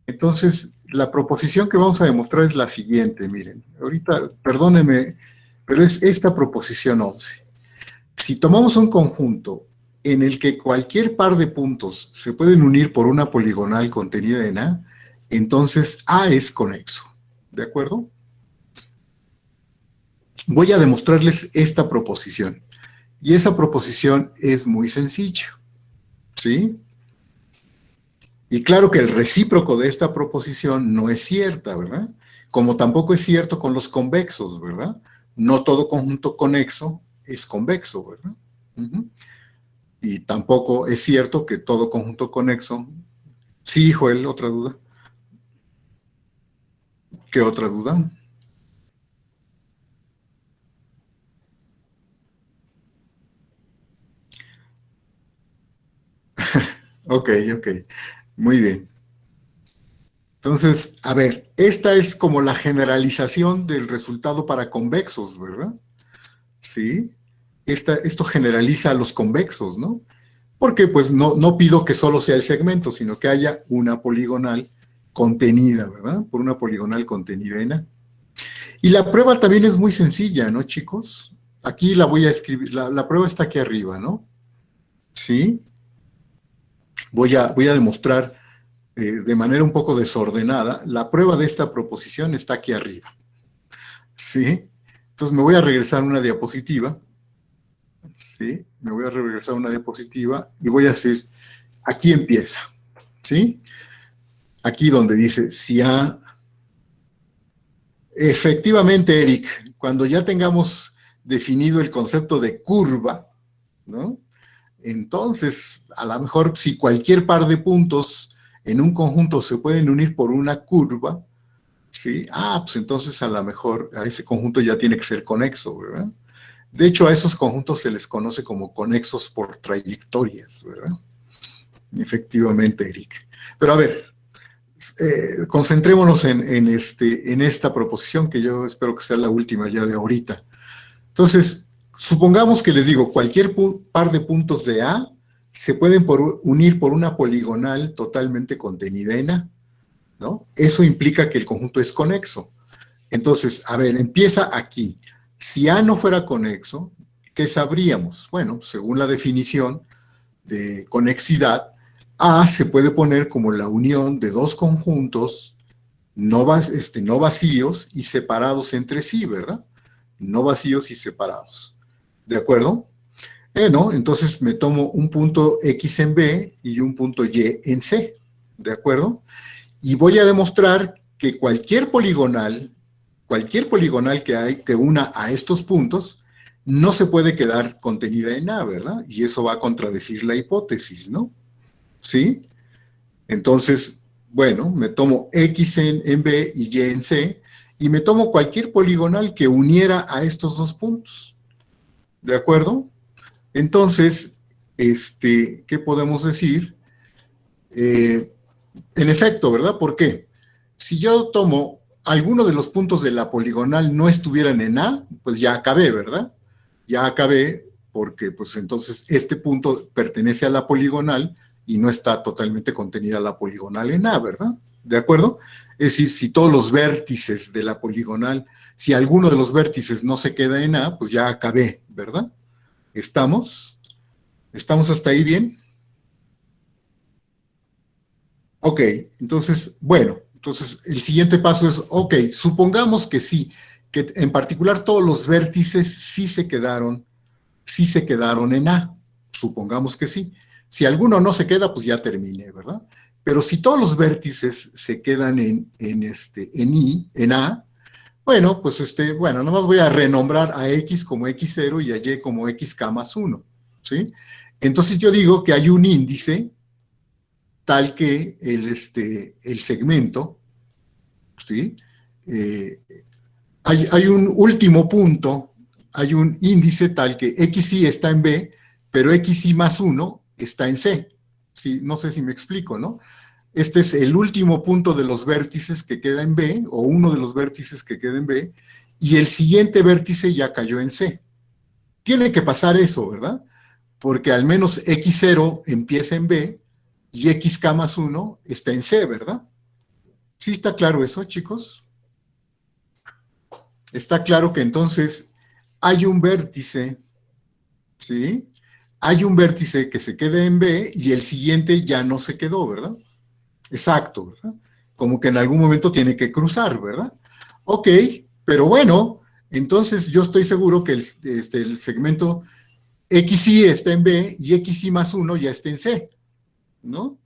Entonces, la proposición que vamos a demostrar es la siguiente, miren. Ahorita, perdónenme, pero es esta proposición 11. Si tomamos un conjunto en el que cualquier par de puntos se pueden unir por una poligonal contenida en A, entonces A es conexo. ¿De acuerdo? Voy a demostrarles esta proposición. Y esa proposición es muy sencilla. ¿Sí? Y claro que el recíproco de esta proposición no es cierta, ¿verdad? Como tampoco es cierto con los convexos, ¿verdad? No todo conjunto conexo es convexo, ¿verdad? Uh-huh. Y tampoco es cierto que todo conjunto conexo... Sí, Joel, otra duda. ¿Qué otra duda? Ok, ok. Muy bien. Entonces, a ver, esta es como la generalización del resultado para convexos, ¿verdad? Sí. Esto generaliza a los convexos, ¿no? Porque pues no pido que solo sea el segmento, sino que haya una poligonal contenida, ¿verdad? Por una poligonal contenida en A. Y la prueba también es muy sencilla, ¿no, chicos? Aquí la voy a escribir, la prueba está aquí arriba, ¿no? Sí. Voy a demostrar de manera un poco desordenada, la prueba de esta proposición está aquí arriba. ¿Sí? Entonces me voy a regresar a una diapositiva. ¿Sí? Me voy a regresar a una diapositiva y voy a decir, aquí empieza. ¿Sí? Aquí donde dice, si A... Efectivamente, Eric, cuando ya tengamos definido el concepto de curva, ¿no? Entonces, a lo mejor si cualquier par de puntos en un conjunto se pueden unir por una curva, ¿sí? Pues entonces a lo mejor a ese conjunto ya tiene que ser conexo, ¿verdad? De hecho, a esos conjuntos se les conoce como conexos por trayectorias, ¿verdad? Efectivamente, Eric. Pero a ver, concentrémonos en esta proposición que yo espero que sea la última ya de ahorita. Entonces, Supongamos que les digo, cualquier par de puntos de A se pueden unir por una poligonal totalmente contenida en A, ¿no? Eso implica que el conjunto es conexo. Entonces, a ver, empieza aquí. Si A no fuera conexo, ¿qué sabríamos? Bueno, según la definición de conexidad, A se puede poner como la unión de dos conjuntos no vacíos y separados entre sí, ¿verdad? No vacíos y separados. ¿De acuerdo? ¿No? Entonces me tomo un punto X en B y un punto Y en C. ¿De acuerdo? Y voy a demostrar que cualquier poligonal que una a estos puntos no se puede quedar contenida en A, ¿verdad? Y eso va a contradecir la hipótesis, ¿no? ¿Sí? Entonces, bueno, me tomo X en B y Y en C, y me tomo cualquier poligonal que uniera a estos dos puntos. ¿De acuerdo? Entonces, ¿qué podemos decir? En efecto, ¿verdad? ¿Por qué? Si yo tomo alguno de los puntos de la poligonal no estuvieran en A, pues ya acabé, ¿verdad? Ya acabé porque pues entonces este punto pertenece a la poligonal y no está totalmente contenida la poligonal en A, ¿verdad? ¿De acuerdo? Es decir, si todos los vértices de la poligonal, si alguno de los vértices no se queda en A, pues ya acabé, ¿verdad? ¿Estamos? ¿Estamos hasta ahí bien? Ok, entonces, bueno, entonces el siguiente paso es, ok, supongamos que sí, que en particular todos los vértices sí se quedaron en A, supongamos que sí. Si alguno no se queda, pues ya terminé, ¿verdad? Pero si todos los vértices se quedan en A, bueno, pues bueno, nomás voy a renombrar a X como X0 y a Y como XK más 1, ¿sí? Entonces yo digo que hay un índice tal que el segmento, ¿sí? Hay un último punto, hay un índice tal que XY está en B, pero XY más 1 está en C. ¿Sí? No sé si me explico, ¿no? Este es el último punto de los vértices que queda en B, o uno de los vértices que queda en B, y el siguiente vértice ya cayó en C. Tiene que pasar eso, ¿verdad? Porque al menos X0 empieza en B, y XK más 1 está en C, ¿verdad? ¿Sí está claro eso, chicos? Está claro que entonces hay un vértice, ¿sí? Hay un vértice que se queda en B y el siguiente ya no se quedó, ¿verdad? Exacto, ¿verdad? Como que en algún momento tiene que cruzar, ¿verdad? Ok, pero bueno, entonces yo estoy seguro que el segmento XY está en B y XY más 1 ya está en C, ¿no?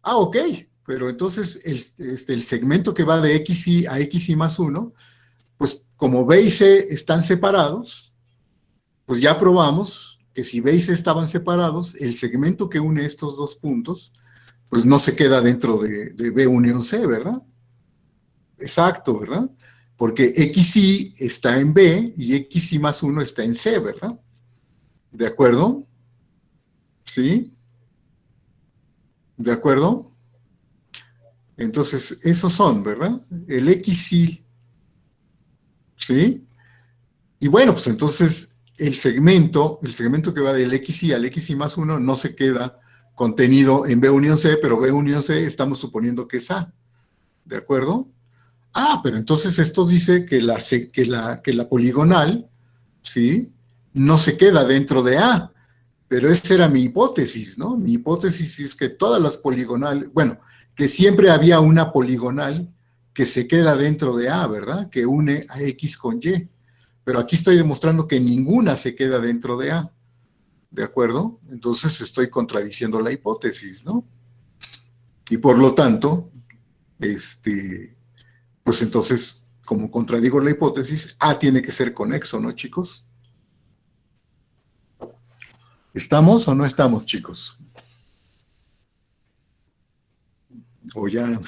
Ah, ok, pero entonces el segmento que va de XY a XY más 1, pues como B y C están separados, pues ya probamos que si B y C estaban separados, el segmento que une estos dos puntos, pues no se queda dentro de B unión C, ¿verdad? Exacto, ¿verdad? Porque XY está en B y XY más 1 está en C, ¿verdad? ¿De acuerdo? ¿Sí? ¿De acuerdo? Entonces, esos son, ¿verdad? El XY, ¿sí? Y bueno, pues entonces el segmento que va del XY al XY más 1 no se queda contenido en B unión C, pero B unión C estamos suponiendo que es A. ¿De acuerdo? Ah, pero entonces esto dice que la poligonal, ¿sí? No se queda dentro de A. Pero esa era mi hipótesis, ¿no? Mi hipótesis es que todas las poligonales, bueno, que siempre había una poligonal que se queda dentro de A, ¿verdad? Que une a X con Y. Pero aquí estoy demostrando que ninguna se queda dentro de A. ¿De acuerdo? Entonces estoy contradiciendo la hipótesis, ¿no? Y por lo tanto, pues entonces, como contradigo la hipótesis, A tiene que ser conexo, ¿no, chicos? ¿Estamos o no estamos, chicos? O ya.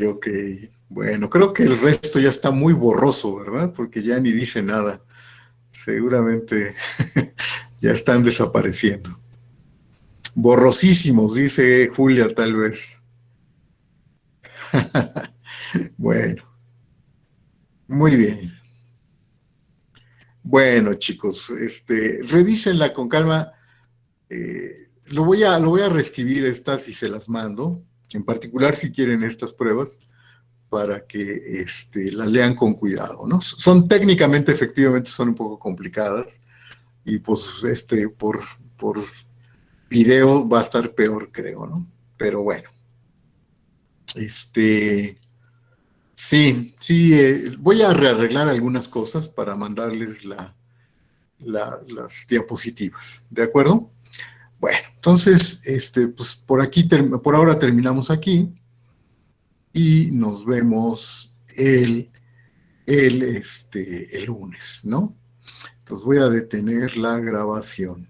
Ok. Bueno, creo que el resto ya está muy borroso, ¿verdad? Porque ya ni dice nada. Seguramente ya están desapareciendo. Borrosísimos, dice Julia, tal vez. Bueno, muy bien. Bueno, chicos, revísenla con calma. Lo voy a reescribir estas y se las mando, en particular si quieren estas pruebas, para que la lean con cuidado, ¿no? Son técnicamente, efectivamente, son un poco complicadas y pues por video va a estar peor, creo, ¿no? Pero bueno, sí, sí, voy a rearreglar algunas cosas para mandarles las diapositivas, ¿de acuerdo? Bueno, entonces, pues por aquí, por ahora terminamos aquí y nos vemos el lunes, ¿no? Entonces voy a detener la grabación.